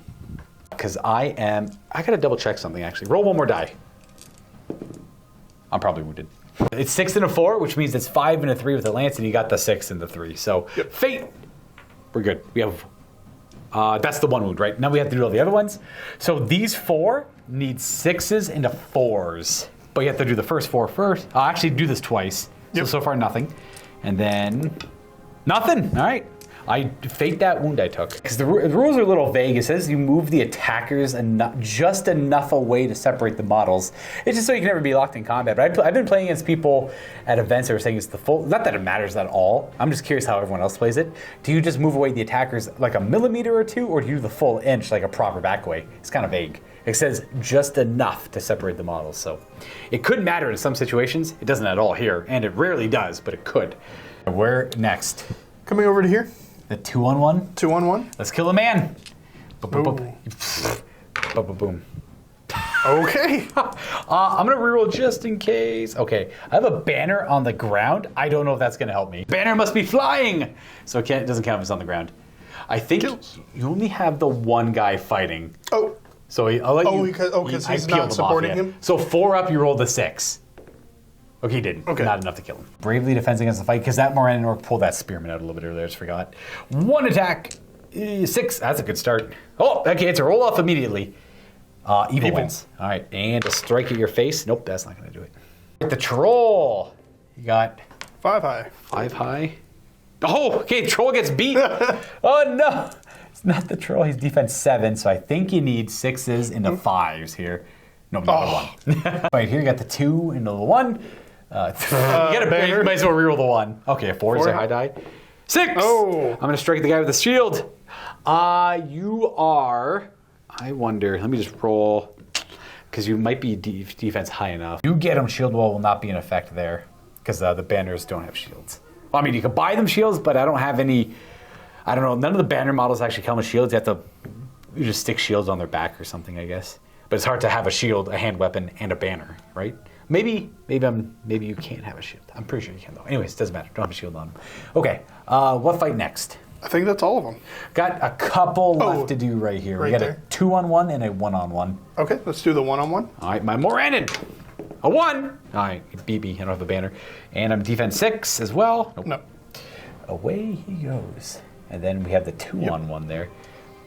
Because I gotta double check something, actually. Roll 1 more die. I'm probably wounded. It's 6 and a 4, which means it's 5 and a 3 with the lance, and you got the 6 and the 3. So, fate. We're good. We have... that's the 1 wound, right? Now we have to do all the other ones. So these 4 need 6s into 4s. But you have to do the first 4 first. I'll actually do this twice. So far, nothing. And then... Nothing. All right. I fate that wound I took. Because the rules are a little vague. It says you move the attackers just enough away to separate the models. It's just so you can never be locked in combat. But I've been playing against people at events that are saying it's the full... Not that it matters at all. I'm just curious how everyone else plays it. Do you just move away the attackers like a millimeter or 2? Or do you do the full inch like a proper back way? It's kind of vague. It says just enough to separate the models. So it could matter in some situations. It doesn't at all here. And it rarely does, but it could. Where next? Coming over to here. The 2-on-1? 2-on-1. Let's kill a man. Boom. Boom. Okay. I'm going to reroll just in case. Okay, I have a banner on the ground. I don't know if that's going to help me. Banner must be flying. So it doesn't count if it's on the ground. I think you only have the 1 guy fighting. Oh. So I'll let you... because he's not supporting him? So 4 up, you roll the 6. Okay, he didn't. Okay. Not enough to kill him. Bravely defends against the fight, because that Moran Orc pulled that spearman out a little bit earlier. I just forgot. 1 attack. 6. That's a good start. Oh, okay, it's a roll off immediately. Evil wins. All right, and a strike at your face. Nope, that's not going to do it. The troll. You got... 5 high. 5 high. Oh, okay, the troll gets beat. Oh, no. It's not the troll. He's defense 7, so I think you need 6s into 5s here. No, not a 1. Right, here you got the 2 into the 1. You might as well reroll the 1. Okay, a 4 is a high die. 6! Oh! I'm going to strike the guy with the shield. You are... I wonder... Let me just roll... Because you might be defense high enough. You get him, shield wall will not be in effect there. Because the banners don't have shields. I mean, you can buy them shields, but I don't have any. I don't know. None of the banner models actually come with shields. You just stick shields on their back or something, I guess. But it's hard to have a shield, a hand weapon, and a banner, right? Maybe you can't have a shield. I'm pretty sure you can though. Anyways, it doesn't matter. Don't have a shield on them. Okay. What fight next? I think that's all of them. Got a couple left to do right here. Right we got there. a 2-on-1 and a 1-on-1. Okay, let's do the one-on-one. All right, my Moranin. A 1. All right, BB. I don't have a banner. And I'm defense 6 as well. Nope. No. Away he goes. And then we have the 2-on-1 there.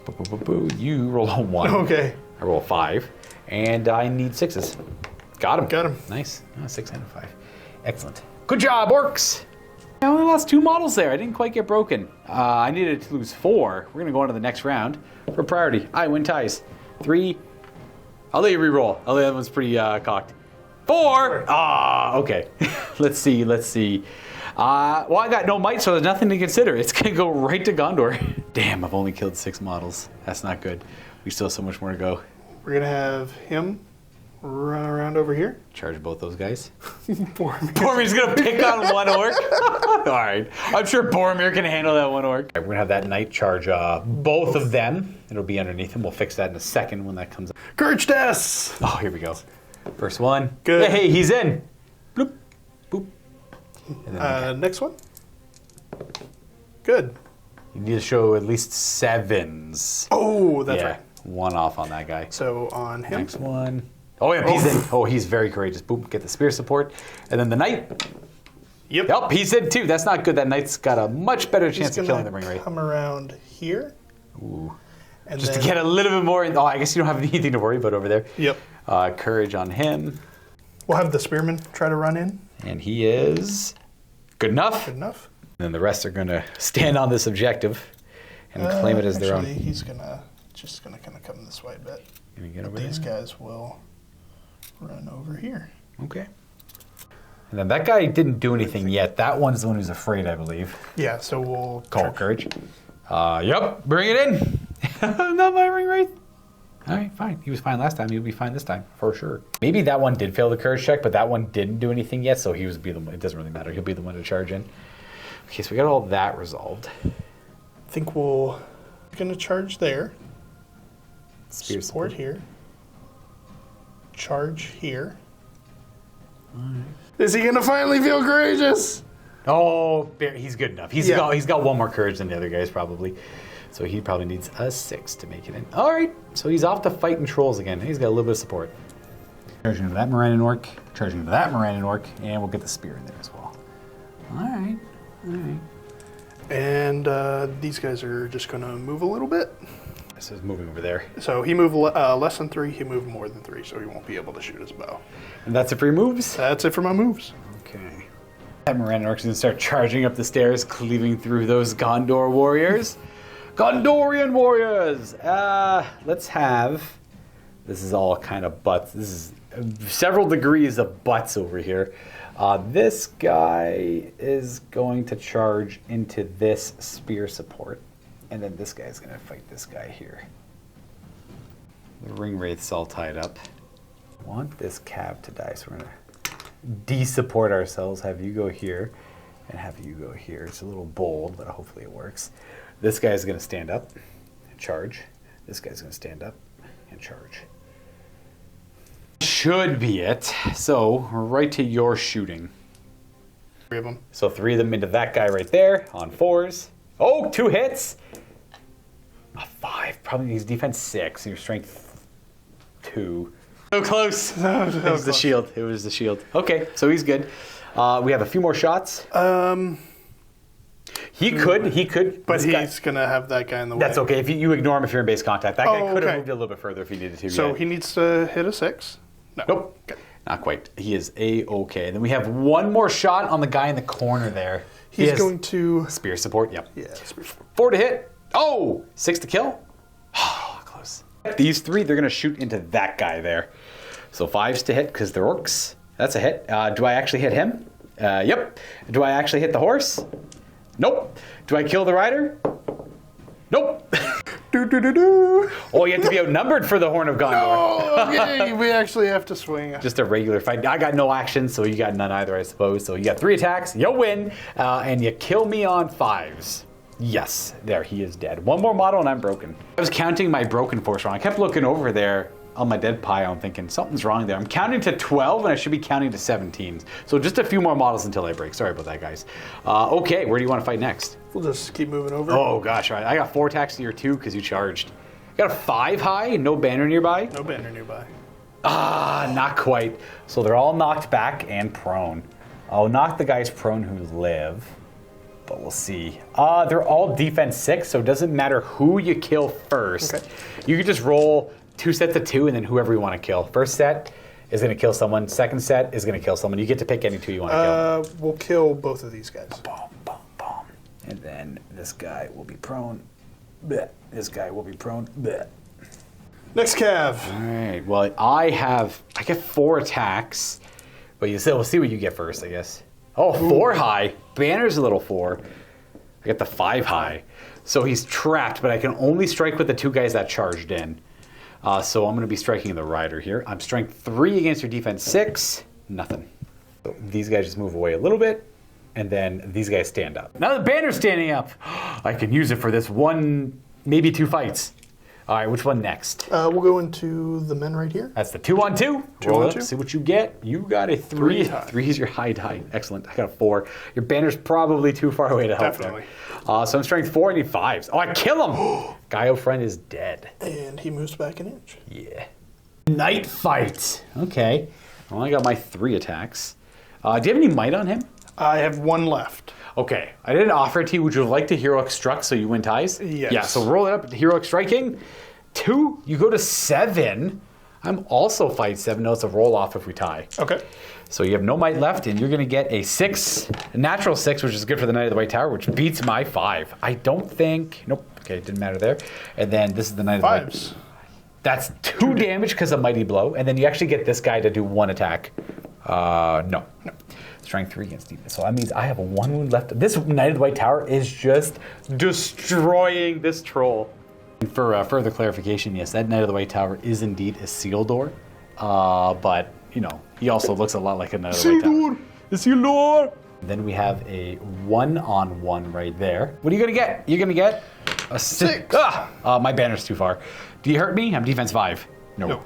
Boo, boo, boo, boo. You roll a 1. Okay. I roll a 5. And I need 6s. Got him. Got him. Nice. 6 and a 5. Excellent. Good job, orcs. I only lost 2 models there. I didn't quite get broken. I needed to lose 4. We're going to go on to the next round for priority. I win ties. 3. I'll let you re-roll. Oh, that one's pretty cocked. 4. Okay. Let's see. Well, I got no might, so there's nothing to consider. It's going to go right to Gondor. Damn, I've only killed 6 models. That's not good. We still have so much more to go. We're going to have him run around over here. Charge both those guys. Boromir's going to pick on one orc. All right. I'm sure Boromir can handle that one orc. We're going to have that knight charge both of them. It'll be underneath him. We'll fix that in a second when that comes up. Courage test! Oh, here we go. First one. Good. Hey, he's in. Bloop. Boop. And then Next one. Good. you need to show at least 7s. Oh, that's Yeah. right. 1 off on that guy. So on him. Next one. Oh, yeah, he's in. Oh, he's very courageous. Boom, get the spear support. And then the knight. Yep. Yep, he's in too. That's not good. That knight's got a much better He's chance of gonna killing the ring wraith. come around here. Ooh. And Just then, to get a little bit more. Oh, I guess you don't have anything to worry about over there. Yep. Courage on him. We'll have the spearman try to run in. And he is good enough. Good enough. And then the rest are going to stand on this objective and claim it as their Actually, own. he's just gonna kind of come this way a bit. Can we get over These there? guys will run over here. Okay. And then that guy didn't do anything yet. That one's the one who's afraid, I believe. Yeah, so we'll Call courage. Yep, bring it in. Not my ring wraith. All right, fine. He was fine last time. He'll be fine this time, for sure. Maybe that one did fail the courage check, but that one didn't do anything yet, so he was be the one. It doesn't really matter. He'll be the one to charge in. Okay, so we got all that resolved. I think we're gonna charge there. Spear Support here. Charge here. Is he gonna finally feel courageous? Oh, he's good enough. He's Yeah. got one more courage than the other guys probably. So he probably needs a 6 to make it in. All right, so he's off to fighting trolls again. He's got a little bit of support. Charging into that Moranin orc, charging into that Moranin orc, and we'll get the spear in there as well. All right. And these guys are just gonna move a little bit. This is moving over there. So he moved less than 3, he moved more than 3, so he won't be able to shoot his bow. And that's it for your moves? That's it for my moves. Okay. That Moranin orc's gonna start charging up the stairs, cleaving through those Gondor warriors. Gondorian warriors! Let's have... This is all kind of butts. This is several degrees of butts over here. This guy is going to charge into this spear support. And then this guy's going to fight this guy here. The ring wraith's all tied up. I want this cab to die, so we're going to de-support ourselves. Have you go here, and have you go here. It's a little bold, but hopefully it works. This guy's going to stand up and charge. This guy's going to stand up and charge. Should be it. So, right to your shooting. 3 of them. So 3 of them into that guy right there on 4s. Oh, 2 hits. A 5. Probably he's defense 6. And your strength 2. So close. It was the shield. It was the shield. Okay, so he's good. We have a few more shots. He could. But he's gonna have that guy in the way. That's okay. If you ignore him if you're in base contact. That guy could have okay. moved a little bit further if he needed to. So yeah. he needs to hit a 6. No. Nope. Okay. Not quite. He is A-okay. Then we have one more shot on the guy in the corner there. He's going to... Spear support, yep. Yeah. 4 to hit. Oh! 6 to kill. Oh, close. These 3, they're going to shoot into that guy there. So 5s to hit because they're orcs. That's a hit. Do I actually hit him? Yep. Do I actually hit the horse? Nope. Do I kill the rider? Nope. Do. Oh, you have to be outnumbered for the Horn of Gondor. Oh, okay. We actually have to swing. Just a regular fight. I got no action, so you got none either, I suppose. So you got 3 attacks, you'll win, and you kill me on 5s. Yes, there, he is dead. One more model and I'm broken. I was counting my broken force wrong. I kept looking over there on my dead pile and thinking, something's wrong there. I'm counting to 12 and I should be counting to 17. So just a few more models until I break. Sorry about that, guys. Okay, where do you want to fight next? We'll just keep moving over. Oh gosh, all right. I got 4 attacks to your 2 because you charged. Got a 5 high, no banner nearby. No banner nearby. Ah, not quite. So they're all knocked back and prone. I'll knock the guys prone who live, but we'll see. They're all defense 6, so it doesn't matter who you kill first. Okay. You can just roll 2 sets of 2 and then whoever you want to kill. First set is going to kill someone. Second set is going to kill someone. You get to pick any 2 you want to kill. We'll kill both of these guys. Boom, boom, boom. And then this guy will be prone. Blech. This guy will be prone. Blech. Next Cav. All right. Well, I get 4 attacks, but we'll see what you get first, I guess. Oh, 4 high. Banner's a little 4. I get the 5 high. So he's trapped, but I can only strike with the 2 guys that charged in. So I'm going to be striking the rider here. I'm strength 3 against your defense 6. Nothing. So these guys just move away a little bit, and then these guys stand up. Now the banner's standing up. I can use it for this 1, maybe 2 fights. All right, which one next? We'll go into the men right here. That's the 2-on-2. 2-on-2. See what you get. You got a 3. 3 is your high die. Excellent. I got a 4. Your banner's probably too far away to help. Definitely. So I'm strength 4. I need 5s. Oh, I kill him. Gaio friend is dead. And he moves back an inch. Yeah. Night fight. Okay. Well, I got my 3 attacks. Do you have any might on him? I have 1 left. Okay. I didn't offer it to you. Would you like to heroic struck so you win ties? Yes. Yeah, so roll it up. Heroic striking. 2. You go to 7. I'm also fight 7. No, it's a roll off if we tie. Okay. So you have no might left, and you're going to get a 6, a natural 6, which is good for the Knight of the White Tower, which beats my 5. I don't think. Nope. Okay, it didn't matter there. And then this is the Knight of the White. 5s. That's 2 damage because of Mighty Blow, and then you actually get this guy to do 1 attack. No. Strength 3 against defense. So that means I have a 1 wound left. This Knight of the White Tower is just destroying this troll. And for further clarification, yes, that Knight of the White Tower is indeed a seal door, but you know he also looks a lot like a Knight of the White Tower. The seal door. Then we have a 1-on-1 right there. What are you gonna get? You're gonna get a 6. My banner's too far. Do you hurt me? I'm defense 5. No.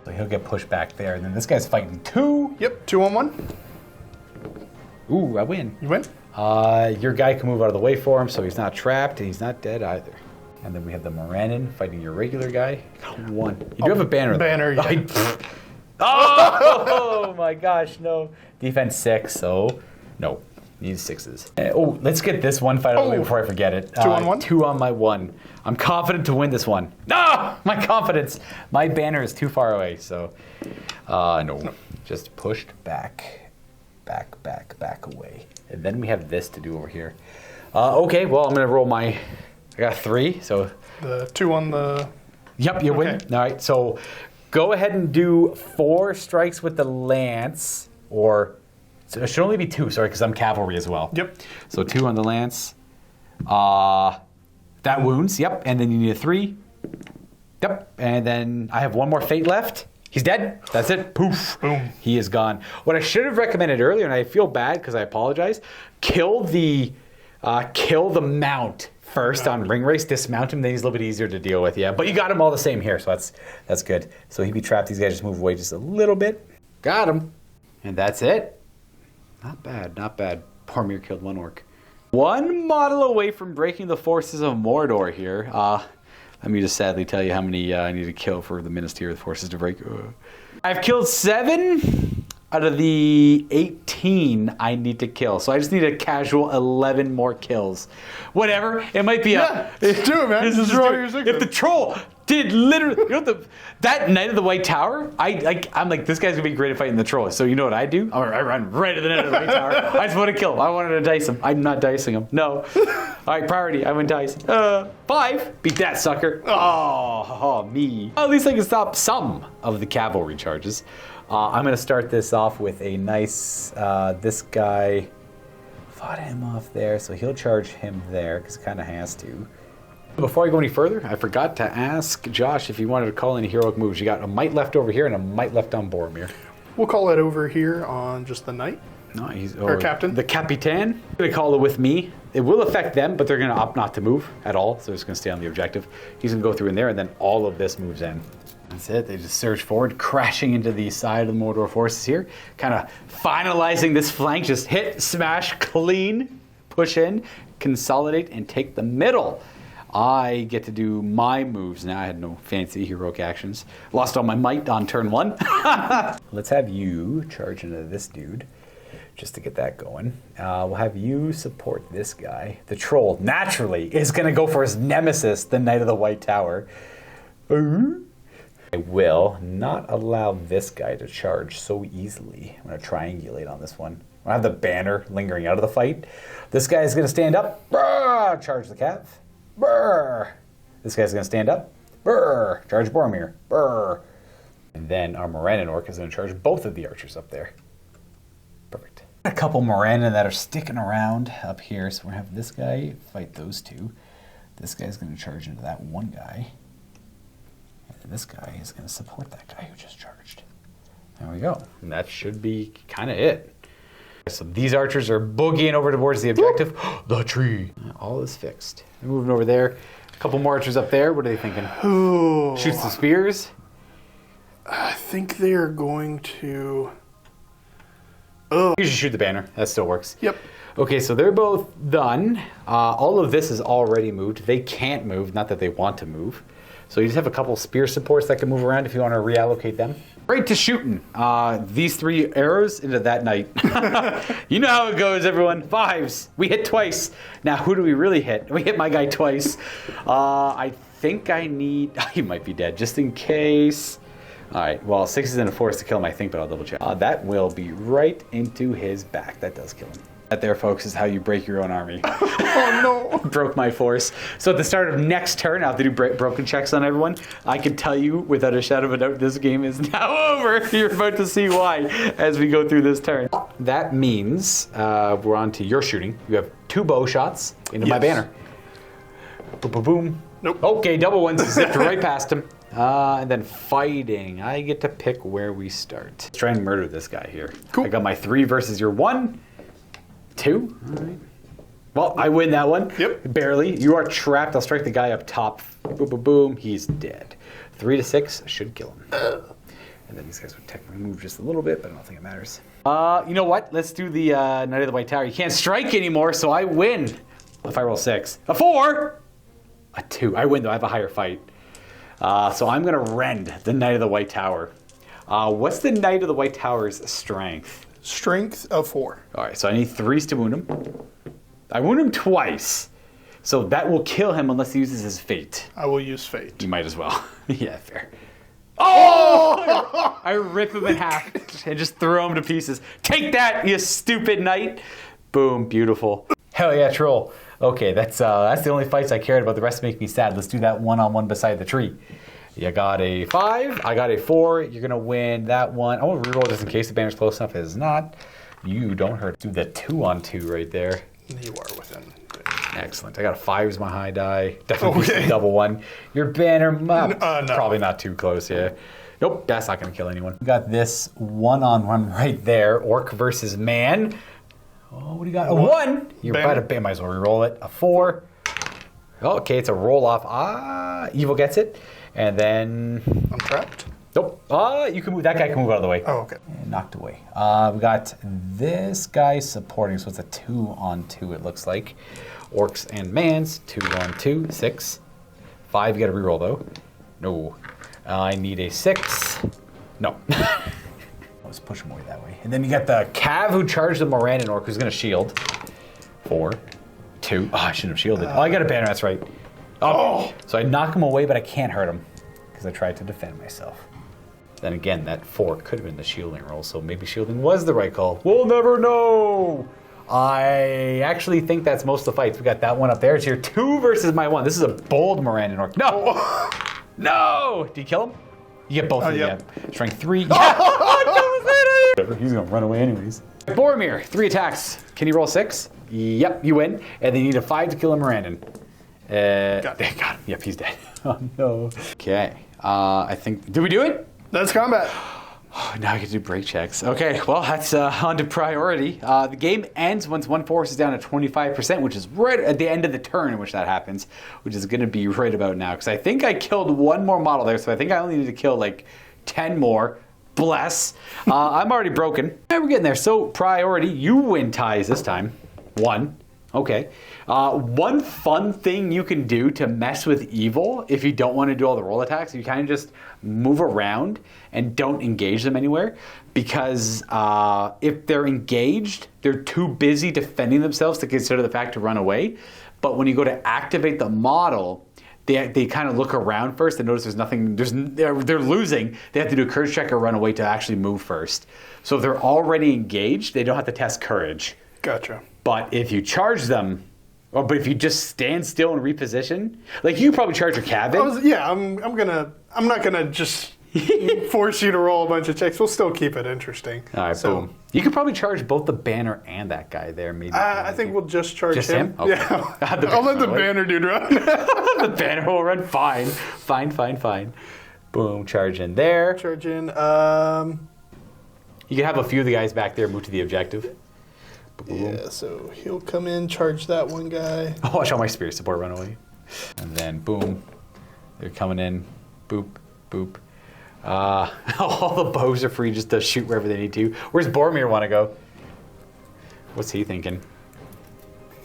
So he'll get pushed back there, and then this guy's fighting 2. Yep, 2-on-1. Ooh, I win. You win? Your guy can move out of the way for him, so he's not trapped, and he's not dead either. And then we have the Morannon fighting your regular guy. 1. You do have a banner. Banner, yeah. Oh my gosh, no. Defense 6, so no. Needs 6s. Let's get this one fight out of the way before I forget it. 2-on-1? 2 on my 1. I'm confident to win this one. No! My confidence. My banner is too far away, so no. Just pushed back away. And then we have this to do over here. Okay, well, I'm going to roll my... I got 3, so... The 2 on the... Yep, you win. All right, so go ahead and do 4 strikes with the lance, or... So it should only be 2, sorry, because I'm cavalry as well. Yep. So 2 on the lance. That wounds, yep. And then you need a 3. Yep. And then I have 1 more fate left. He's dead. That's it. Poof. Boom. He is gone. What I should have recommended earlier, and I feel bad because I apologize, kill the mount first on ring race, dismount him, then he's a little bit easier to deal with, yeah. But you got him all the same here, so that's good. So he'd be trapped. These guys just move away just a little bit. Got him. And that's it. Not bad, not bad. Boromir killed 1 orc. 1 model away from breaking the forces of Mordor here. Let me just sadly tell you how many I need to kill for the Minas Tirith forces to break. I've killed 7 out of the 18 I need to kill. So I just need a casual 11 more kills. Whatever. It might be just do it, man. If the troll did literally, you know, that Knight of the White Tower, I'm like, this guy's gonna be great at fighting the troll. So you know what I do? I run right to the Knight of the White Tower. I just want to kill him. I wanted to dice him. I'm not dicing him. No. All right, priority. I win dice. 5. Beat that sucker. Oh, me. At least I can stop some of the cavalry charges. I'm gonna start this off with a nice. This guy fought him off there, so he'll charge him there because he kind of has to. Before I go any further, I forgot to ask Josh if he wanted to call any heroic moves. You got a might left over here and a might left on Boromir. We'll call it over here on just the knight. No, he's captain. The Capitan. They call it with me. It will affect them, but they're going to opt not to move at all, so they're just going to stay on the objective. He's going to go through in there, and then all of this moves in. That's it. They just surge forward, crashing into the side of the Mordor forces here. Kind of finalizing this flank. Just hit, smash, clean, push in, consolidate, and take the middle. I get to do my moves now. I had no fancy heroic actions. Lost all my might on turn 1. Let's have you charge into this dude just to get that going. We'll have you support this guy. The troll, naturally, is going to go for his nemesis, the Knight of the White Tower. I will not allow this guy to charge so easily. I'm going to triangulate on this one. I have the banner lingering out of the fight. This guy is going to stand up. Brrr, charge the Cav. Brrr. This guy's going to stand up. Brrr, charge Boromir. Brrr. And then our Morannon Orc is going to charge both of the archers up there. Perfect. A couple Morannon that are sticking around up here. So we're going to have this guy fight those two. This guy's going to charge into that one guy. And this guy is going to support that guy who just charged. There we go. And that should be kind of it. So these archers are boogieing over towards the objective. The tree. All is fixed. They're moving over there. A couple more archers up there. What are they thinking? Ooh. Shoot some spears? I think they are going to... You should shoot the banner. That still works. Yep. Okay, so they're both done. All of this is already moved. They can't move, not that they want to move. So you just have a couple spear supports that can move around if you want to reallocate them. Right to shooting. These 3 arrows into that knight. You know how it goes, everyone. 5s. We hit twice. Now, who do we really hit? We hit my guy twice. I think I need... he might be dead, just in case. All right, well, 6s and a 4 is to kill him, I think, but I'll double check. That will be right into his back. That does kill him. That there, folks, is how you break your own army. Oh, no. Broke my force. So at the start of next turn, I'll have to do broken checks on everyone. I can tell you without a shadow of a doubt, this game is now over. You're about to see why as we go through this turn. That means we're on to your shooting. You have 2 bow shots into my banner. Boom, boom, boom. Nope. Okay, double ones. Zipped right past him. And then fighting. I get to pick where we start. Let's try and murder this guy here. Cool. I got my 3 versus your 1. 2. All right. Well, I win that one. Yep. Barely. You are trapped. I'll strike the guy up top. Boom, boom, boom. He's dead. 3 to 6 should kill him. And then these guys would technically move just a little bit, but I don't think it matters. You know what? Let's do the Knight of the White Tower. You can't strike anymore, so I win. If I roll 6. A 4! A 2. I win, though. I have a higher fight. So I'm going to rend the Knight of the White Tower. What's the Knight of the White Tower's strength? Strength of 4. All right, so I need 3s to wound him. I wound him twice. So that will kill him unless he uses his fate. I will use fate. You might as well. Yeah, fair. Oh! I rip him in half and just throw him to pieces. Take that, you stupid knight. Boom, beautiful. Hell yeah, troll. Okay, that's the only fights I cared about. The rest make me sad. Let's do that one-on-one beside the tree. You got a 5. I got a 4. You're going to win that one. I want to reroll just in case the banner's close enough. It is not. You don't hurt. Do the 2-on-2 right there. You are within. Excellent. I got a 5 as my high die. Definitely a double 1. Your banner, no. Probably not too close, yeah. Nope, that's not going to kill anyone. We got this 1-on-1 right there. Orc versus man. Oh, what do you got? A 1. You're about to might as well reroll it. A 4. Okay, it's a roll off. Evil gets it. And then... I'm trapped. Nope. You can move. That guy can move out of the way. Oh, okay. And knocked away. We got this guy supporting, so it's a 2-on-2, it looks like. Orcs and mans, 2-on-2, 6. 5, you got to reroll, though. No. I need a 6. No. Let's push him away that way. And then you got the Cav who charged the Morannon Orc, who's going to shield. 4, 2. Oh, I shouldn't have shielded. I got a banner, that's right. Oh! So I knock him away, but I can't hurt him because I tried to defend myself. Then again, that 4 could have been the shielding roll, so maybe shielding was the right call. We'll never know! I actually think that's most of the fights. We got that one up there. It's your 2 versus my 1. This is a bold Morannon Orc. No! No! Do you kill him? You get both of them. Yep. Strength 3. Yeah. He's gonna run away anyways. Boromir, 3 attacks. Can you roll 6? Yep, you win. And then you need a 5 to kill a Morannon. Got They got him. Yep, he's dead. Oh, no. Okay. I think... Did we do it? That's combat. Now I can do break checks. Okay, well, that's on to priority. The game ends once one force is down to 25%, which is right at the end of the turn in which that happens, which is going to be right about now. Because I think I killed one more model there, so I think I only need to kill like 10 more. Bless. I'm already broken. Yeah, we're getting there. So, priority, you win ties this time. 1. Okay. One fun thing you can do to mess with evil, if you don't want to do all the roll attacks, you kind of just move around and don't engage them anywhere. Because if they're engaged, they're too busy defending themselves to consider the fact to run away. But when you go to activate the model, they kind of look around first and notice there's nothing, they're losing. They have to do a courage check or run away to actually move first. So if they're already engaged, they don't have to test courage. Gotcha. But if you charge them, but if you just stand still and reposition, like you probably charge your cabin. I'm not gonna just force you to roll a bunch of checks. We'll still keep it interesting. All right, boom. You could probably charge both the banner and that guy there, maybe. I think we'll just charge him. Okay. Yeah. I'll let the banner dude run. The banner will run fine. Fine. Boom, charge in there. Charge in. You can have a few of the guys back there move to the objective. Boom. Yeah, so he'll come in, charge that one guy. Oh, watch out, my spirit support run away. And then, boom. They're coming in. Boop, boop. All the bows are free just to shoot wherever they need to. Where's Boromir want to go? What's he thinking?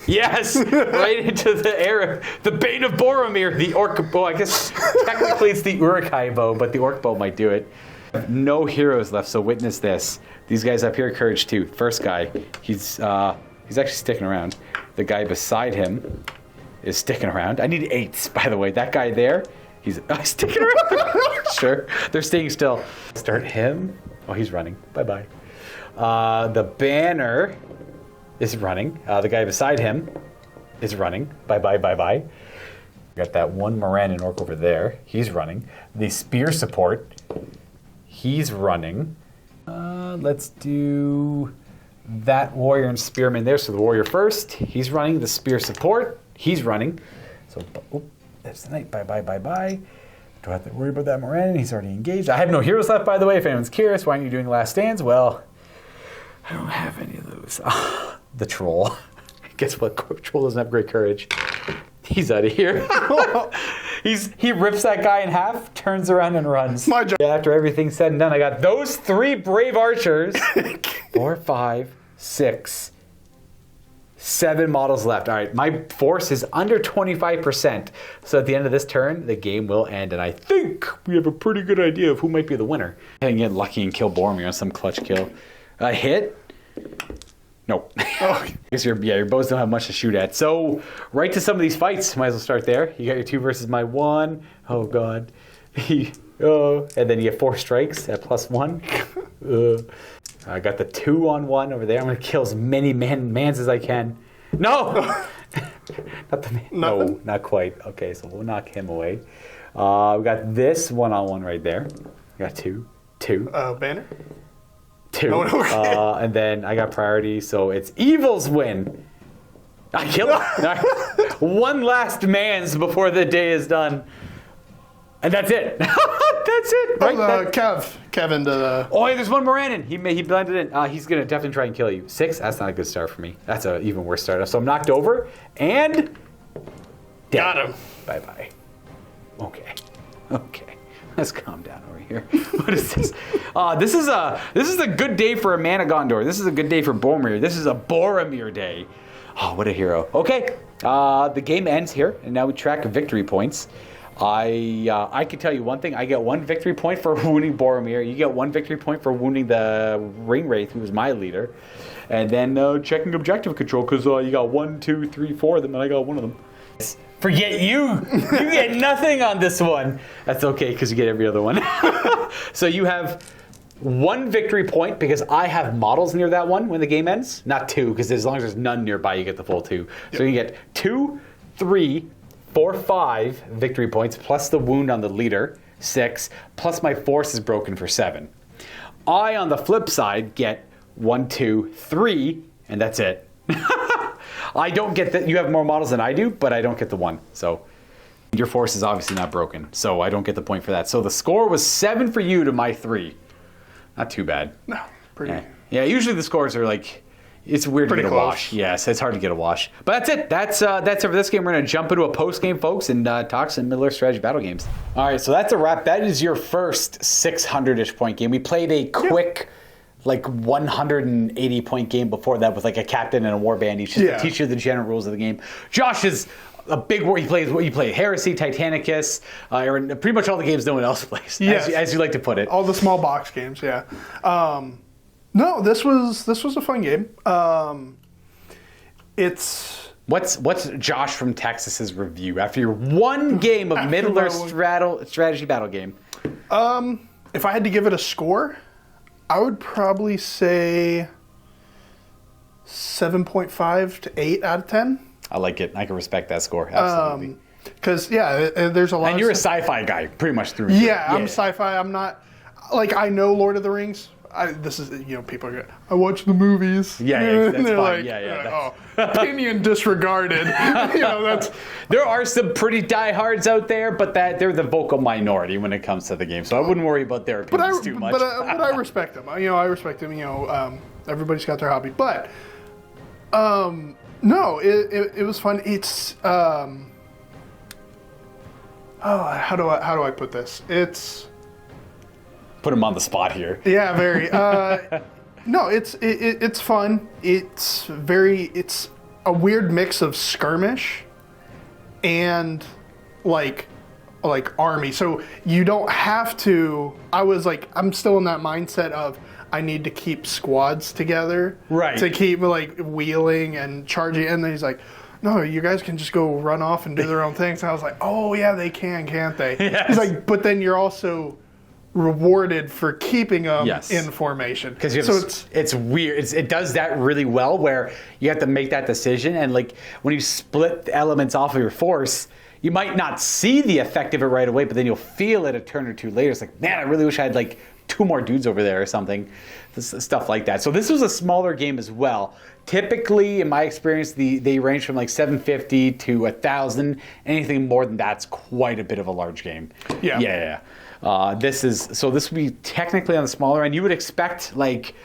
Yes! Right into the air. The bane of Boromir, the orc bow. I guess technically it's the Uruk-hai bow, but the orc bow might do it. No heroes left, so witness this. These guys up here, courage 2. First guy, he's actually sticking around. The guy beside him is sticking around. I need 8s, by the way. That guy there, he's sticking around. Sure, they're staying still. Start him. Oh, he's running. Bye-bye. The banner is running. The guy beside him is running. Bye-bye. Got that one Morannon orc over there. He's running. The spear support, he's running. Let's do that warrior and spearman there. So the warrior first, he's running. The spear support, he's running. So, that's the night. Bye. Do I have to worry about that Morannon? He's already engaged. I have no heroes left, by the way, if anyone's curious. Why aren't you doing last stands? Well, I don't have any of those. The troll. Guess what? Troll doesn't have great courage. He's out of here. He rips that guy in half, turns around and runs. My job. After everything's said and done, I got those 3 brave archers. 4, 5, 6, 7 models left. All right, my force is under 25%. So at the end of this turn, the game will end. And I think we have a pretty good idea of who might be the winner. I can get lucky and kill Boromir on some clutch kill. A hit? Nope. Oh. I guess your bows don't have much to shoot at. So right to some of these fights. Might as well start there. You got your 2 versus my 1. Oh, God. And then you get 4 strikes at +1. I got the 2-on-1 over there. I'm going to kill as many mans as I can. No! Not the man. No, not quite. Okay, so we'll knock him away. We got this 1-on-1 right there. We got 2. Banner? 2. Oh, okay. And then I got priority, so it's evil's win. I killed him. One last man's before the day is done. And that's it. That's it. Right? Kevin to the... Oh, yeah, there's one Morannon. He blended in. He's going to definitely try and kill you. 6? That's not a good start for me. That's an even worse start. So I'm knocked over and... dead. Got him. Bye-bye. Okay. Let's calm down over here. What is this? This is a good day for a man of Gondor. This is a good day for Boromir. This is a Boromir day. Oh, what a hero. Okay. The game ends here, and now we track victory points. I can tell you one thing. I get 1 victory point for wounding Boromir. You get 1 victory point for wounding the Ring Wraith, who was my leader. And then checking objective control, because you got 1, 2, 3, 4 of them, and I got 1 of them. Forget you. You get nothing on this one. That's okay, because you get every other one. So you have 1 victory point, because I have models near that one when the game ends. Not 2, because as long as there's none nearby, you get the full 2. Yep. So you get 2, 3, 4, 5 victory points, plus the wound on the leader, 6, plus my force is broken for 7. I, on the flip side, get 1, 2, 3, and that's it. I don't get that. You have more models than I do, but I don't get the 1. So your force is obviously not broken. So I don't get the point for that. So the score was 7 for you to my 3. Not too bad. No, pretty. Yeah, usually the scores are like, it's weird to get a wash. Yes, it's hard to get a wash. But that's it. That's it for this game. We're going to jump into a post-game, folks, and talk some Middle-earth strategy battle games. All right, so that's a wrap. That is your first 600-ish point game. We played a quick, like 180-point game before that with like a captain and a warband each, just to teach you the general rules of the game. Josh is a big war. He plays what you play: Heresy, Titanicus, pretty much all the games no one else plays. Yes. As you like to put it. All the small box games. Yeah. No, this was a fun game. It's what's Josh from Texas's review after your one game of Middle-earth strategy battle game? If I had to give it a score, I would probably say 7.5 to 8 out of 10. I like it. I can respect that score. Absolutely. Because there's a lot. And you're a sci-fi guy, pretty much through. Yeah, I'm sci-fi. I'm not like I know Lord of the Rings. This is people are. I watch the movies. Yeah, that's fine. Like, opinion disregarded. That's. There are some pretty diehards out there, but they're the vocal minority when it comes to the game. So I wouldn't worry about their opinions too much. But I respect them. I respect them. Everybody's got their hobby, but no, it was fun. It's how do I put this? It's. Put him on the spot here. Yeah, very. No, it's fun. It's a weird mix of skirmish and like army. So you don't have to. I'm still in that mindset of I need to keep squads together, right? To keep like wheeling and charging. And then he's like, no, you guys can just go run off and do their own things. And I was like, oh yeah, they can, can't they? Yes. He's like, but then you're also rewarded for keeping them in formation. Because it's weird. It does that really well where you have to make that decision. And like when you split the elements off of your force, you might not see the effect of it right away, but then you'll feel it a turn or two later. It's like, man, I really wish I had like 2 more dudes over there or something. Stuff like that. So this was a smaller game as well. Typically, in my experience, they range from like 750 to 1,000. Anything more than that's quite a bit of a large game. Yeah. This would be technically on the smaller end. You would expect like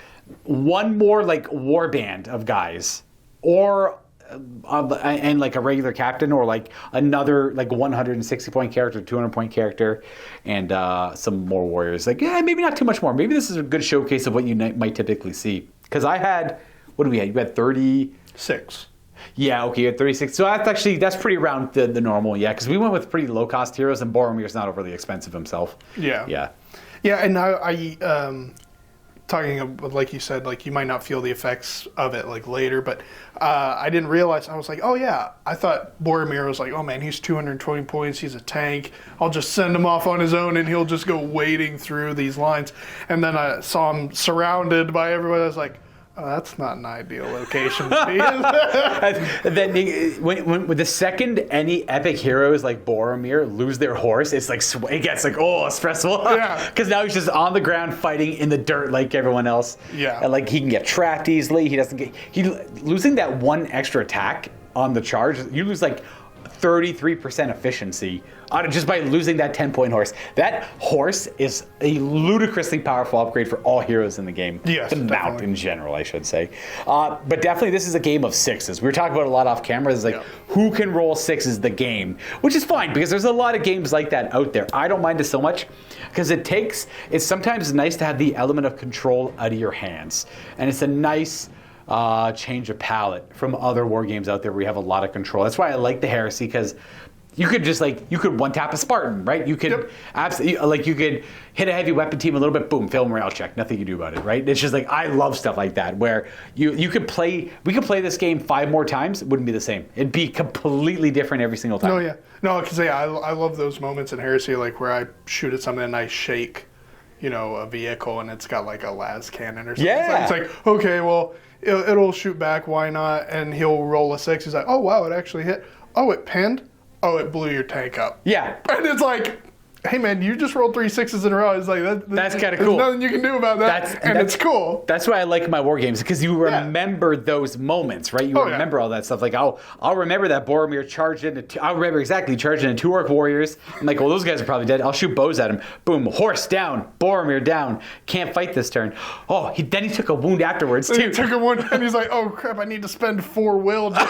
one more like war band of guys, or and like a regular captain, or like another like 160 point character, 200 point character, and some more warriors. Like maybe not too much more. Maybe this is a good showcase of what you might typically see. Because I had, what do we have? You had 36. Yeah, okay, you had 36. So that's pretty around the normal, because we went with pretty low-cost heroes, and Boromir's not overly expensive himself. Yeah, and I talking about, like you said, like you might not feel the effects of it like later, but I didn't realize. I was like, oh yeah, I thought Boromir was like, oh man, he's 220 points, he's a tank. I'll just send him off on his own, and he'll just go wading through these lines. And then I saw him surrounded by everybody. I was like, oh, that's not an ideal location to be. And then when the second any epic heroes like Boromir lose their horse, it's like it gets like stressful. Yeah. Because now he's just on the ground fighting in the dirt like everyone else. Yeah. And like he can get trapped easily. Losing that one extra attack on the charge. You lose like 33% efficiency just by losing that 10-point horse. That horse is a ludicrously powerful upgrade for all heroes in the game. Yes, the mount in general, I should say. But definitely this is a game of 6s. We were talking about it a lot off camera. It's like, who can roll 6s the game? Which is fine, because there's a lot of games like that out there. I don't mind it so much, because it's sometimes nice to have the element of control out of your hands. And it's a nice change of palette from other war games out there where you have a lot of control. That's why I like the Heresy, because you could one tap a Spartan, right? You could absolutely you could hit a heavy weapon team a little bit, boom, fail morale check, nothing you do about it, right? It's just like I love stuff like that where we could play this game 5 more times, it wouldn't be the same. It'd be completely different every single time. Because I love those moments in Heresy, like where I shoot at something and I shake, a vehicle and it's got like a las cannon or something. Yeah. It's like okay, well. It'll shoot back, why not? And he'll roll a 6. He's like, oh wow, it actually hit. Oh, it pinned. Oh, it blew your tank up. Yeah. And it's like, hey man, you just rolled 3 6s in a row. It's like that's kind of there's cool. nothing you can do about that, and it's cool. That's why I like my war games, because you remember those moments, right? You remember all that stuff. Like I'll remember that Boromir charged into. I'll remember exactly charging into 2 orc warriors. I'm like, well, those guys are probably dead. I'll shoot bows at him. Boom, horse down, Boromir down. Can't fight this turn. Oh, then he took a wound afterwards too. He took a wound, and he's like, oh crap, I need to spend 4 will just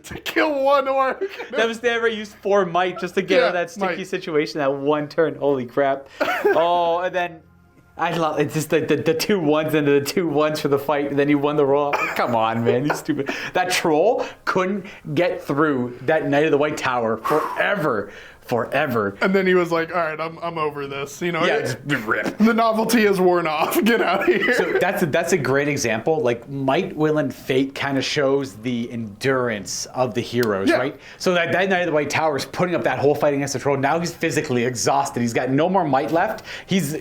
to kill 1 orc. That was never used 4 might just to get out of that sticky situation that one turn. Holy crap. Oh, and then I love it's just the 2 1s into the 2 1s for the fight, and then he won the roll. Come on, man, you stupid. That troll couldn't get through that Knight of the White Tower forever. And then he was like, all right, I'm over this. You know, just rip. The novelty is worn off. Get out of here. So that's a great example. Like Might, Will, and Fate kind of shows the endurance of the heroes, right? So that Knight of the White Tower is putting up that whole fight against the troll. Now he's physically exhausted. He's got no more might left. He's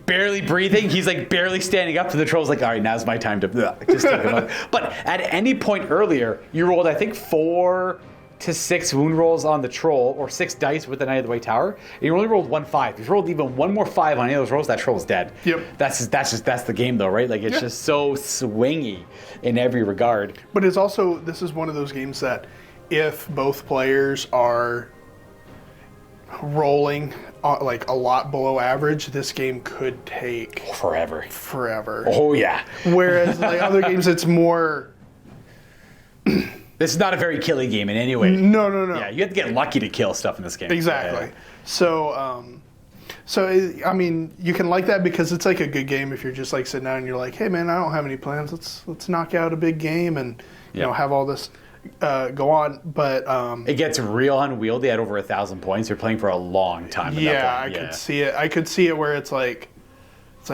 barely breathing. He's like barely standing up to the troll's like, all right, now's my time to just take him out. But at any point earlier, you rolled, I think, 4 to 6 wound rolls on the troll, or 6 dice with the Knight of the White Tower, and you only rolled 1 5. If you rolled even 1 more 5 on any of those rolls, that troll's dead. Yep. That's the game though, right? Like it's just so swingy in every regard. But it's also, this is one of those games that if both players are rolling like a lot below average, this game could take forever. Oh yeah. Whereas like other games, it's more. This is not a very killy game in any way. No. Yeah, you have to get lucky to kill stuff in this game. Exactly. So, I mean, you can like that because it's like a good game if you're just like sitting down and you're like, hey man, I don't have any plans. Let's knock out a big game and you know have all this go on. But it gets real unwieldy at over 1,000 points. You're playing for a long time. I could see it. I could see it where it's like,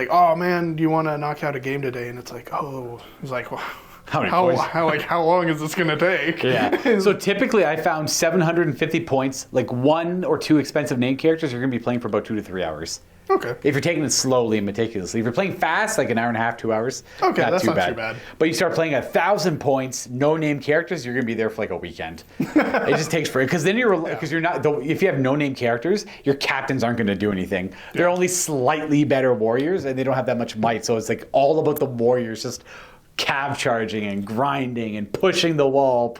oh man, do you want to knock out a game today? And it's like, well. How long is this going to take? Yeah. So typically I found 750 points, like 1 or 2 expensive name characters, you're going to be playing for about 2 to 3 hours. Okay. If you're taking it slowly and meticulously. If you're playing fast, like an hour and a half, 2 hours, okay, that's not too bad. But you start playing 1,000 points, no name characters, you're going to be there for like a weekend. It just takes forever. Because then you're not, if you have no name characters, your captains aren't going to do anything. Yeah. They're only slightly better warriors, and they don't have that much might. So it's like all about the warriors just cav charging and grinding and pushing the wall.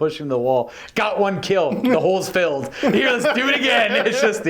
Got 1 kill. The hole's filled. Here, let's do it again. It's just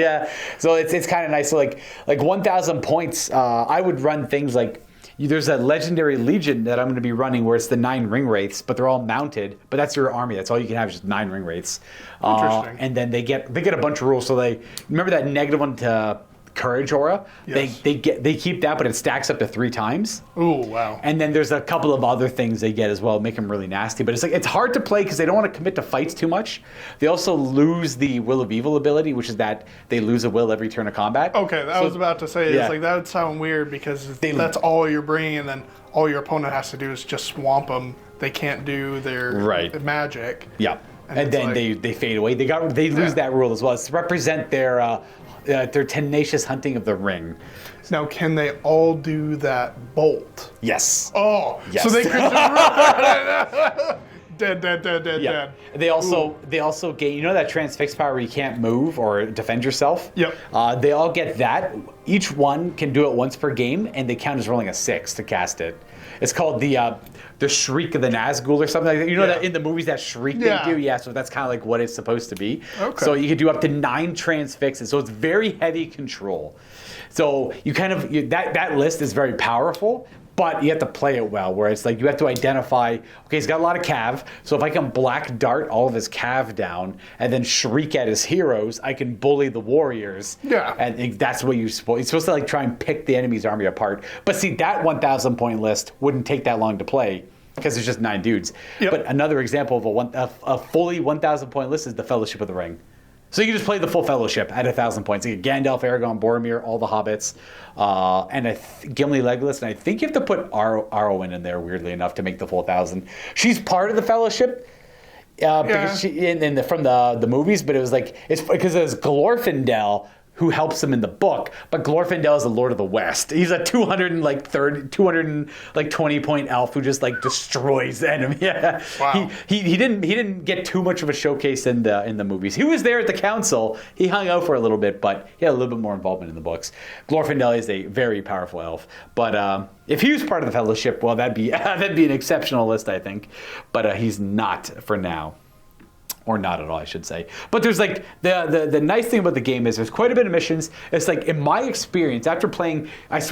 So it's kind of nice. So like 1,000 points. I would run things like there's a legendary legion that I'm going to be running where it's the 9 ring wraiths, but they're all mounted. But that's your army. That's all you can have is just 9 ring wraiths. Interesting. And then they get a bunch of rules. So they remember that -1 to courage aura. Yes. They keep that, but it stacks up to 3 times. Oh wow! And then there's a couple of other things they get as well, make them really nasty. But it's hard to play because they don't want to commit to fights too much. They also lose the Will of Evil ability, which is that they lose a will every turn of combat. Okay, I was about to say it's like that would sound weird because that's all you're bringing, and then all your opponent has to do is just swamp them. They can't do their magic. Yeah, and then like, they fade away. They lose that rule as well. It's to represent their tenacious hunting of the ring. Now, can they all do that bolt? Yes. Oh, yes. So they could just dead. They also gain, that transfix power where you can't move or defend yourself? Yep. They all get that. Each one can do it once per game, and they count as rolling a 6 to cast it. It's called the Shriek of the Nazgul or something like that. That in the movies that shriek they do? Yeah, so that's kind of like what it's supposed to be. Okay. So you can do up to 9 transfixes. So it's very heavy control. So you that list is very powerful, but you have to play it well, where it's like you have to identify, okay, he's got a lot of cav, so if I can black dart all of his cav down and then shriek at his heroes, I can bully the warriors. Yeah. And that's what you're supposed to like try and pick the enemy's army apart. But see, that 1,000 point list wouldn't take that long to play because there's just 9 dudes. Yep. But another example of a fully 1,000 point list is the Fellowship of the Ring. So you can just play the full Fellowship at 1,000 points. You get Gandalf, Aragorn, Boromir, all the hobbits, and Gimli, Legolas, and I think you have to put Arwen in there, weirdly enough, to make the full 1,000. She's part of the Fellowship because she from the movies, but it was like it's because it was Glorfindel who helps him in the book, but Glorfindel is the Lord of the West. He's a 220 point elf who just like destroys the enemy. Yeah. Wow. He didn't get too much of a showcase in the movies. He was there at the council. He hung out for a little bit, but he had a little bit more involvement in the books. Glorfindel is a very powerful elf, but if he was part of the Fellowship, well, that'd be an exceptional list, I think. But he's not for now. Or not at all, I should say. But there's like, the nice thing about the game is there's quite a bit of missions. It's like, in my experience, after playing,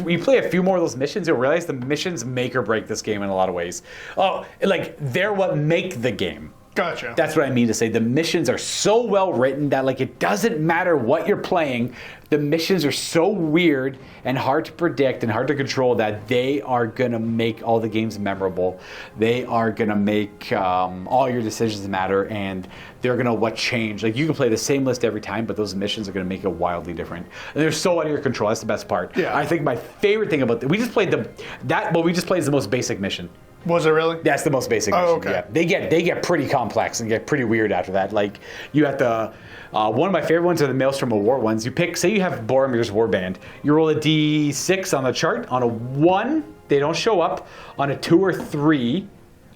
you play a few more of those missions, you'll realize the missions make or break this game in a lot of ways. Oh, like, they're what make the game. Gotcha. That's what I mean to say. The missions are so well written that like it doesn't matter what you're playing. The missions are so weird and hard to predict and hard to control that they are going to make all the games memorable. They are going to make all your decisions matter, and they're going to change. Like, you can play the same list every time, but those missions are going to make it wildly different. And they're so out of your control. That's the best part. Yeah. I think my favorite thing about we just played what we just played is the most basic mission. Was it really? That's the most basic mission. Oh, okay. Yeah. They get pretty complex and get pretty weird after that. Like, you have to... one of my favorite ones are the Maelstrom of War ones. You pick... Say you have Boromir's Warband. You roll a d6 on the chart. On a 1, they don't show up. On a 2 or 3...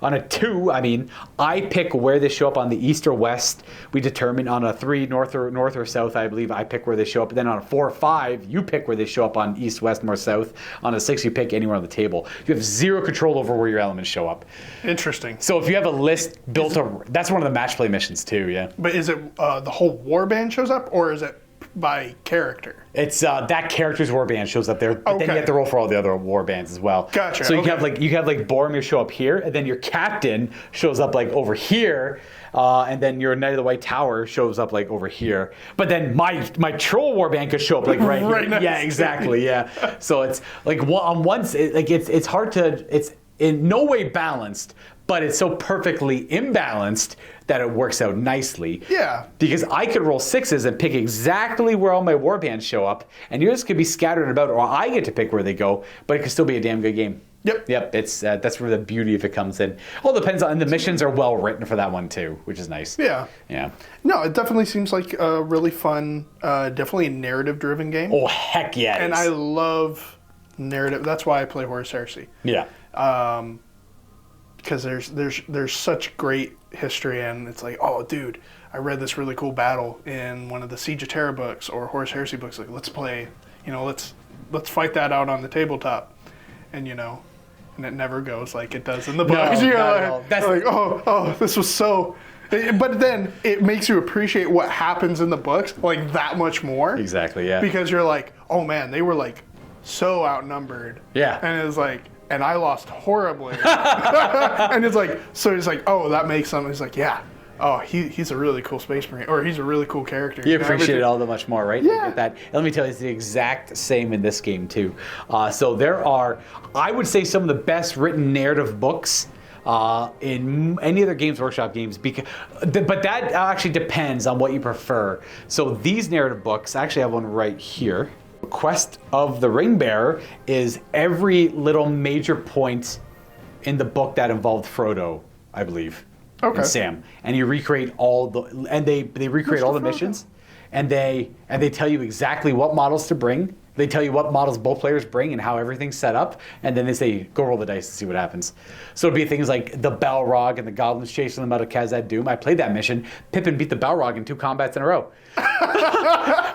On a 2, I pick where they show up on the east or west. We determine on a 3, north or south, I believe, I pick where they show up. And then on a 4 or 5, you pick where they show up on east, west, north, south. On a 6, you pick anywhere on the table. You have zero control over where your elements show up. Interesting. So if you have a list built, that's one of the match play missions too, yeah. But is it the whole warband shows up, or is it by character? It's that character's warband shows up there, but then you have to roll for all the other warbands as well. Gotcha. So you have Boromir show up here, and then your captain shows up like over here, and then your Knight of the White Tower shows up like over here. But then my troll warband could show up like right here. Next. Yeah, exactly. Yeah. So it's like on one like it's hard to it's in no way balanced, but it's so perfectly imbalanced that it works out nicely. Yeah. Because I could roll 6s and pick exactly where all my warbands show up, and yours could be scattered about, or I get to pick where they go, but it could still be a damn good game. Yep. It's that's where the beauty of it comes in. All depends on, and the missions are well written for that one too, which is nice. Yeah. No, it definitely seems like a really fun, definitely a narrative-driven game. Oh, heck yeah. And I love narrative. That's why I play Horus Heresy. Yeah. Because there's such great history, and it's like, oh, dude, I read this really cool battle in one of the Siege of Terra books or Horus Heresy books. Like, let's play, let's fight that out on the tabletop, and and it never goes like it does in the books. No, You're not at all. That's like, oh, this was so. But then it makes you appreciate what happens in the books like that much more. Exactly. Yeah. Because you're like, oh man, they were like so outnumbered. Yeah. And it was like. And I lost horribly. And it's like, oh, that makes something. He's like, yeah. Oh, he's a really cool Space Marine, or he's a really cool character. You appreciate it all that much more, right? Yeah. Get that. And let me tell you, it's the exact same in this game too. So there are, I would say, some of the best written narrative books in any other Games Workshop games, but that actually depends on what you prefer. So these narrative books, I actually have one right here. Quest of the Ring Bearer is every little major point in the book that involved Frodo, I believe, and Sam, and you recreate they recreate all the missions, and they tell you exactly what models to bring. They tell you what models both players bring and how everything's set up, and then they say, go roll the dice and see what happens. So it'd be things like the Balrog and the goblins chasing them out of Khazad Dûm. I played that mission. Pippin beat the Balrog in 2 combats in a row.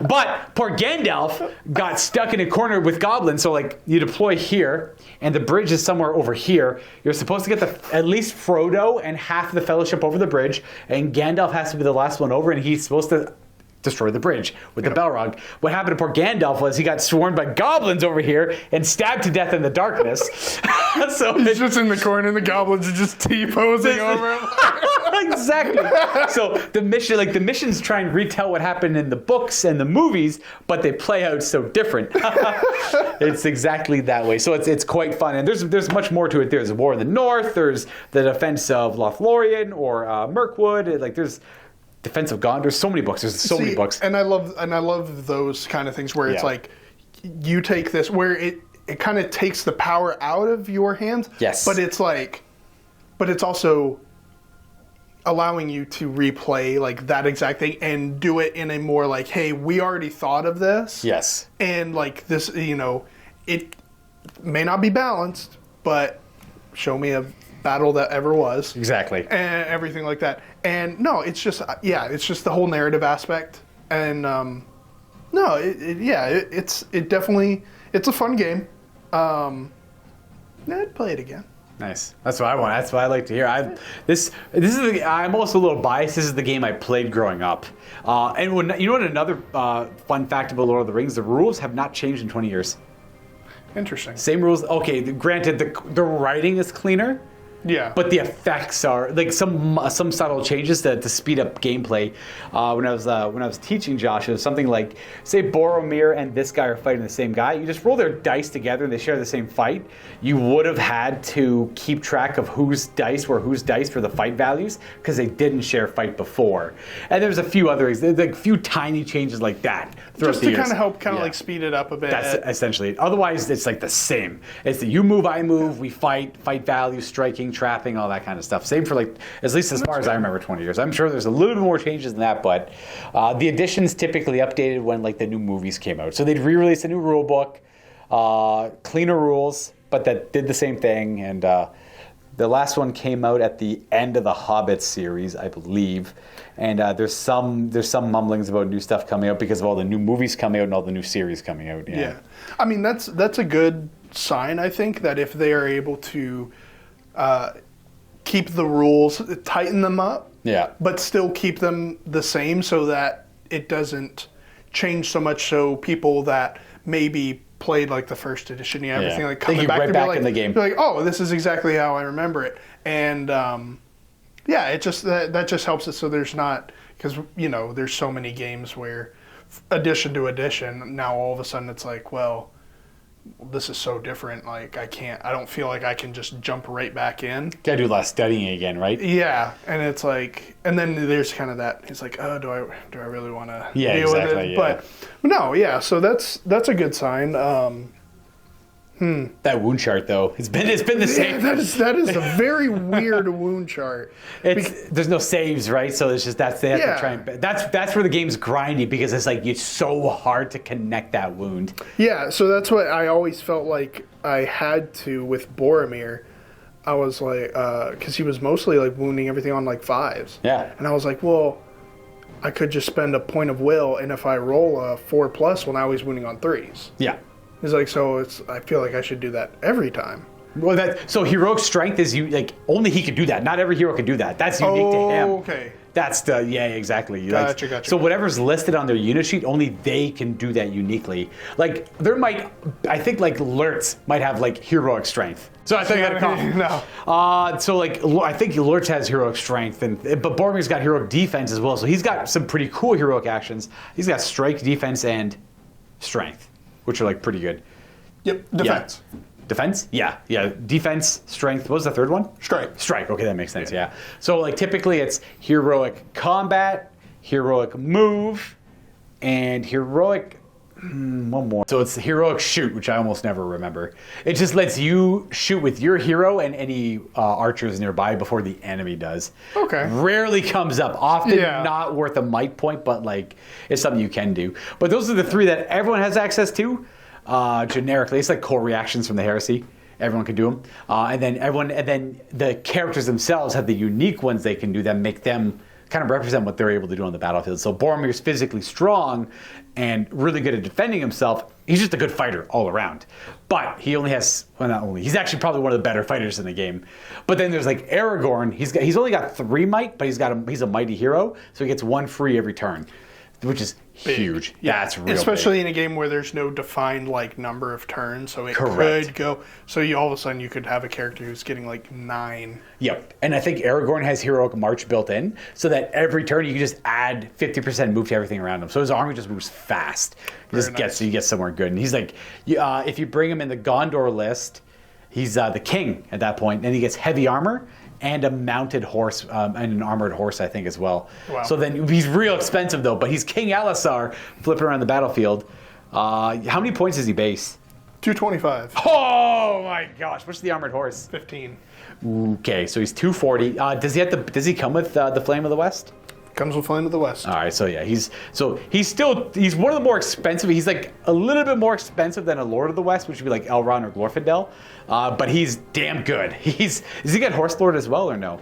But poor Gandalf got stuck in a corner with goblins, so like you deploy here, and the bridge is somewhere over here. You're supposed to get at least Frodo and half of the Fellowship over the bridge, and Gandalf has to be the last one over, and he's supposed to destroy the bridge with the Balrog. What happened to poor Gandalf was he got swarmed by goblins over here and stabbed to death in the darkness. So he's just in the corner, and the goblins are just T-posing over him. Exactly. So the missions try and retell what happened in the books and the movies, but they play out so different. It's exactly that way. So it's quite fun, and there's much more to it. There's a war in the north. There's the defense of Lothlorien or Mirkwood. There's Defense of Gondor. There's so many books. There's so many books. And I love those kind of things where it's like you take this where it kind of takes the power out of your hands. Yes. But it's also allowing you to replay like that exact thing and do it in a more like, hey, we already thought of this. Yes. And like this, it may not be balanced, but show me a battle that ever was. Exactly. And everything like that. And no, it's just the whole narrative aspect. And it's definitely, it's a fun game. I'd play it again. Nice. That's what I want. That's what I like to hear. I'm also a little biased. This is the game I played growing up. And you know what? Another fun fact about Lord of the Rings: the rules have not changed in 20 years. Interesting. Same rules. Okay, granted, the writing is cleaner. Yeah. But the effects are like some subtle changes to speed up gameplay. When I was teaching Josh, it was something like, say Boromir and this guy are fighting the same guy. You just roll their dice together and they share the same fight. You would have had to keep track of whose dice were for the fight values because they didn't share fight before. And there's a few others, like a few tiny changes like that. Just to kind of help like speed it up a bit. That's essentially it. Otherwise, it's like the same. It's the you move, I move, we fight values, striking, trapping, all that kind of stuff. Same for at least as far as I remember 20 years. I'm sure there's a little bit more changes than that, but the editions typically updated when the new movies came out. So they'd re-release a new rule book, cleaner rules, but that did the same thing. And the last one came out at the end of the Hobbit series, I believe. And there's some mumblings about new stuff coming out because of all the new movies coming out and all the new series coming out. Yeah. I mean, that's a good sign, I think, that if they are able to keep the rules, tighten them up, but still keep them the same so that it doesn't change so much, so people that maybe played the first edition, everything coming back in the game. Be like, oh, this is exactly how I remember it. And it just that just helps it so there's not, because there's so many games where addition to addition, now all of a sudden it's like, well, this is so different. I don't feel like I can just jump right back in. Gotta do a lot of studying again, right? Yeah, and it's like, and then there's kind of that. It's like, oh, do I really want to deal with it? Yeah. But no, yeah. So that's a good sign. That wound chart, though, it's been the same. That is a very weird wound chart. There's no saves, right? So it's just they have to try and that's where the game's grindy because it's so hard to connect that wound. Yeah, so that's what I always felt like I had to with Boromir. I was like, because he was mostly wounding everything on 5s. Yeah, and I was like, well, I could just spend a point of will, and if I roll a 4+, well, now he's wounding on 3s. Yeah. He's like, so I feel like I should do that every time. Well, so heroic strength is only he could do that. Not every hero can do that. That's unique to him. Okay. That's exactly. Gotcha. So whatever's listed on their unit sheet, only they can do that uniquely. There might, I think Lurtz might have heroic strength. So I think I got to No. So I think Lurtz has heroic strength, but Boromir's got heroic defense as well. So he's got some pretty cool heroic actions. He's got strike, defense, and strength, which are pretty good. Yep. Defense. Yeah. Defense? Yeah. Defense, strength. What was the third one? Strike. Okay, that makes sense. Yeah. So typically it's heroic combat, heroic move, and heroic. One more. So it's heroic shoot, which I almost never remember. It just lets you shoot with your hero and any archers nearby before the enemy does. Okay. Rarely comes up. Often not worth a might point, but it's something you can do. But those are the three that everyone has access to. Generically, it's core reactions from the heresy. Everyone can do them, and then the characters themselves have the unique ones they can do that make them kind of represent what they're able to do on the battlefield. So Boromir's physically strong and really good at defending himself. He's just a good fighter all around. But he only has, not only, he's actually probably one of the better fighters in the game. But then there's Aragorn. He's only got 3 might, but he's a mighty hero, so he gets 1 free every turn, which is huge. Yeah, that's real especially big. in a game where there's no defined number of turns, so it Correct. could go. So you all of a sudden you could have a character who's getting 9. Yep, and I think Aragorn has heroic march built in, so that every turn you can just add 50% move to everything around him. So his army just moves fast. You get somewhere good. And he's if you bring him in the Gondor list, he's the king at that point, and he gets heavy armor and a mounted horse, and an armored horse, I think, as well. Wow. So then he's real expensive, though, but he's King Elisar flipping around the battlefield. How many points does he base? 225. Oh my gosh! What's the armored horse? 15. Okay, so he's 240. Does he come with the Flame of the West? Comes with Flame of the West. All right, so yeah, he's one of the more expensive. He's like a little bit more expensive than a Lord of the West, which would be like Elrond or Glorfindel. But he's damn good. Does he get Horse Lord as well or no?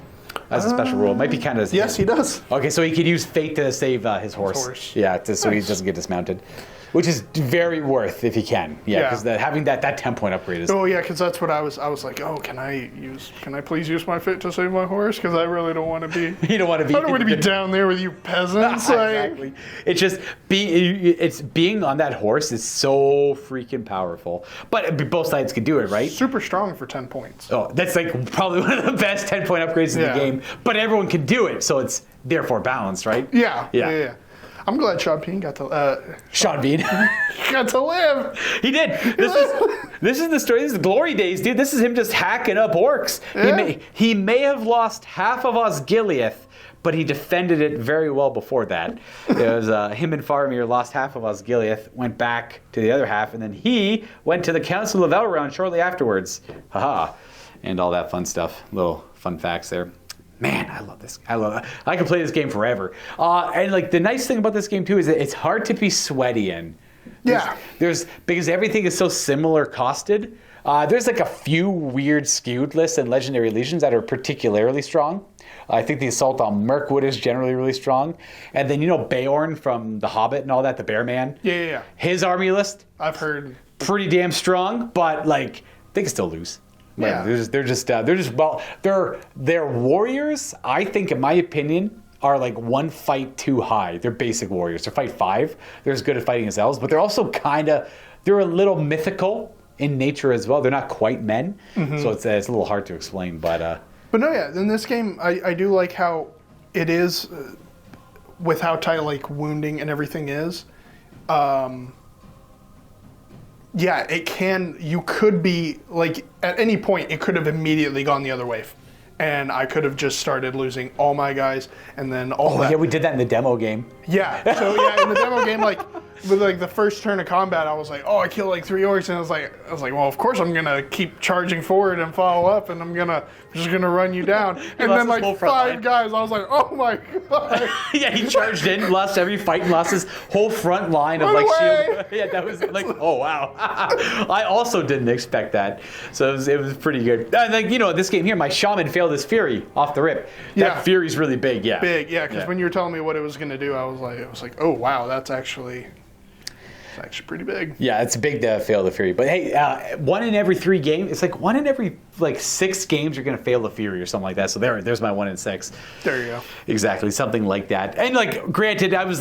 That's a special rule. It might be kind of. Yes, he does. Okay, so he could use fate to save his horse. Yeah, so he doesn't get dismounted, which is very worth if he can. Yeah, because having that 10-point upgrade is. Oh yeah, because that's what I was like. Oh, can I please use my fate to save my horse? Because I really don't want to be. You don't want to be. I don't want to be down there with you peasants. Exactly. It's just being on that horse is so freaking powerful. But both sides can do it, right? Super strong for 10 points. Oh, that's like probably one of the best 10-point upgrades in the game. But everyone can do it, so it's therefore balanced, right? Yeah. I'm glad Sean Bean got to. Sean Bean got to live. He did. This is the story. This is glory days, dude. This is him just hacking up orcs. Yeah. He may have lost half of Osgiliath, but he defended it very well before that. It was him and Faramir lost half of Osgiliath, went back to the other half, and then he went to the Council of Elrond shortly afterwards. Haha, and all that fun stuff. Little fun facts there. Man, I love this. I could play this game forever. And like the nice thing about this game too is that it's hard to be sweaty in. There's because everything is so similar costed. There's like a few weird skewed lists and legendary legions that are particularly strong. I think the assault on Mirkwood is generally really strong. And then Beorn from The Hobbit and all that, the Bear Man. Yeah. His army list. I've heard. Pretty damn strong, but like they can still lose. Yeah. They're warriors. I think, in my opinion, are like one fight too high. They're basic warriors. They're fight 5. They're as good at fighting as elves, but they're also they're a little mythical in nature as well. They're not quite men, so it's a little hard to explain. But no, yeah. In this game, I do like how it is with how tight like wounding and everything is. Yeah, it can. You could be like at any point, it could have immediately gone the other way, and I could have just started losing all my guys, and then all that. Yeah, we did that in the demo game. Yeah. So yeah, in the demo game, like with like the first turn of combat, I was like, oh, I killed like 3 orcs, and I was like, well, of course I'm gonna keep charging forward and follow up, and I'm just gonna run you down, and then like 5 guys, I was like, oh my god. Yeah, he charged in, lost every fight, and lost his whole front line of shield. Yeah, that was like, oh wow. I also didn't expect that, so it was pretty good. And like this game here, my shaman failed his fury off the rip. That fury's really big. Yeah. Big. Yeah, because when you were telling me what it was gonna do, I was like, oh wow, that's actually pretty big. Yeah, it's big to fail the Fury. But hey, 1 in every 3 games, it's like 1 in every 6 games you're going to fail the Fury or something like that. So there's my 1 in 6. There you go. Exactly, something like that. And granted, I was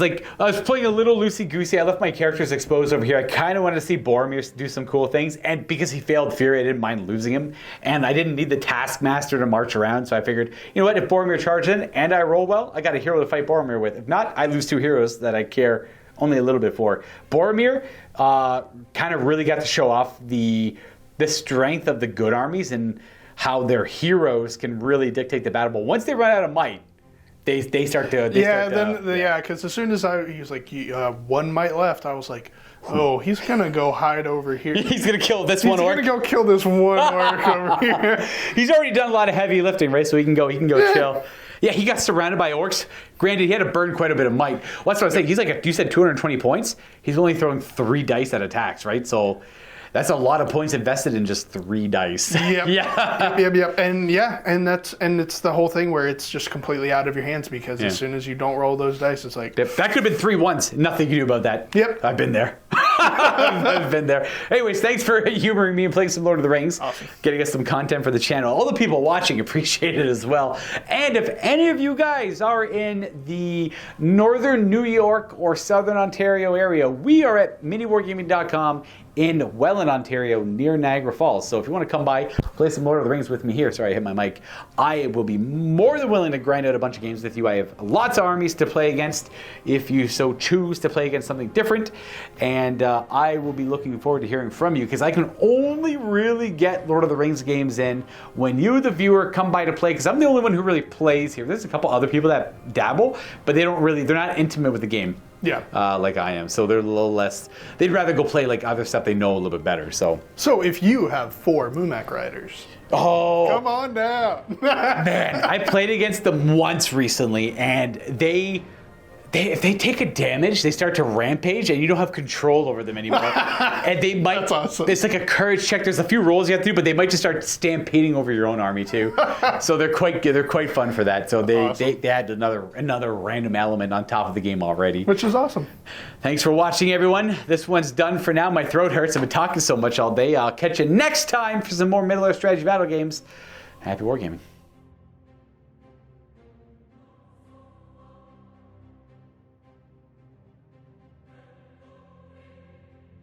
playing a little loosey-goosey. I left my characters exposed over here. I kind of wanted to see Boromir do some cool things. And because he failed Fury, I didn't mind losing him. And I didn't need the Taskmaster to march around. So I figured, you know what, if Boromir charged in and I roll well, I got a hero to fight Boromir with. If not, I lose 2 heroes that I care only a little bit for. Boromir kind of really got to show off the strength of the good armies and how their heroes can really dictate the battle. But once they run out of might, they start to... because as soon as he was like, 1 might left, I was like, oh, he's going to go hide over here. He's going to kill this one orc. He's going to go kill this one orc over here. He's already done a lot of heavy lifting, right? So he can go chill. Yeah, he got surrounded by orcs. Granted, he had to burn quite a bit of might. Well, that's what I was saying. He's like, you said 220 points. He's only throwing 3 dice at attacks, right? So that's a lot of points invested in just 3 dice. Yep. Yep. And it's the whole thing where it's just completely out of your hands because as soon as you don't roll those dice, it's like... That could have been 3 once. Nothing you can do about that. Yep. I've been there. I've been there. Anyways, thanks for humoring me and playing some Lord of the Rings. Awesome. Getting us some content for the channel. All the people watching appreciate it as well. And if any of you guys are in the northern New York or southern Ontario area, we are at miniwargaming.com in Welland, Ontario, near Niagara Falls. So if you want to come by, play some Lord of the Rings with me here. Sorry, I hit my mic. I will be more than willing to grind out a bunch of games with you. I have lots of armies to play against if you so choose to play against something different. And I will be looking forward to hearing from you because I can only really get Lord of the Rings games in when you, the viewer, come by to play because I'm the only one who really plays here. There's a couple other people that dabble, but they're not intimate with the game. like I am. So they're a little less. They'd rather go play like other stuff they know a little bit better. So if you have 4 Mumak riders, come on down. Man, I played against them once recently, and if they take a damage, they start to rampage, and you don't have control over them anymore. And they might. That's awesome. It's like a courage check. There's a few rolls you have to do, but they might just start stampeding over your own army too. So they're quite fun for that. So they add another random element on top of the game already, which is awesome. Thanks for watching, everyone. This one's done for now. My throat hurts. I've been talking so much all day. I'll catch you next time for some more Middle Earth strategy battle games. Happy wargaming.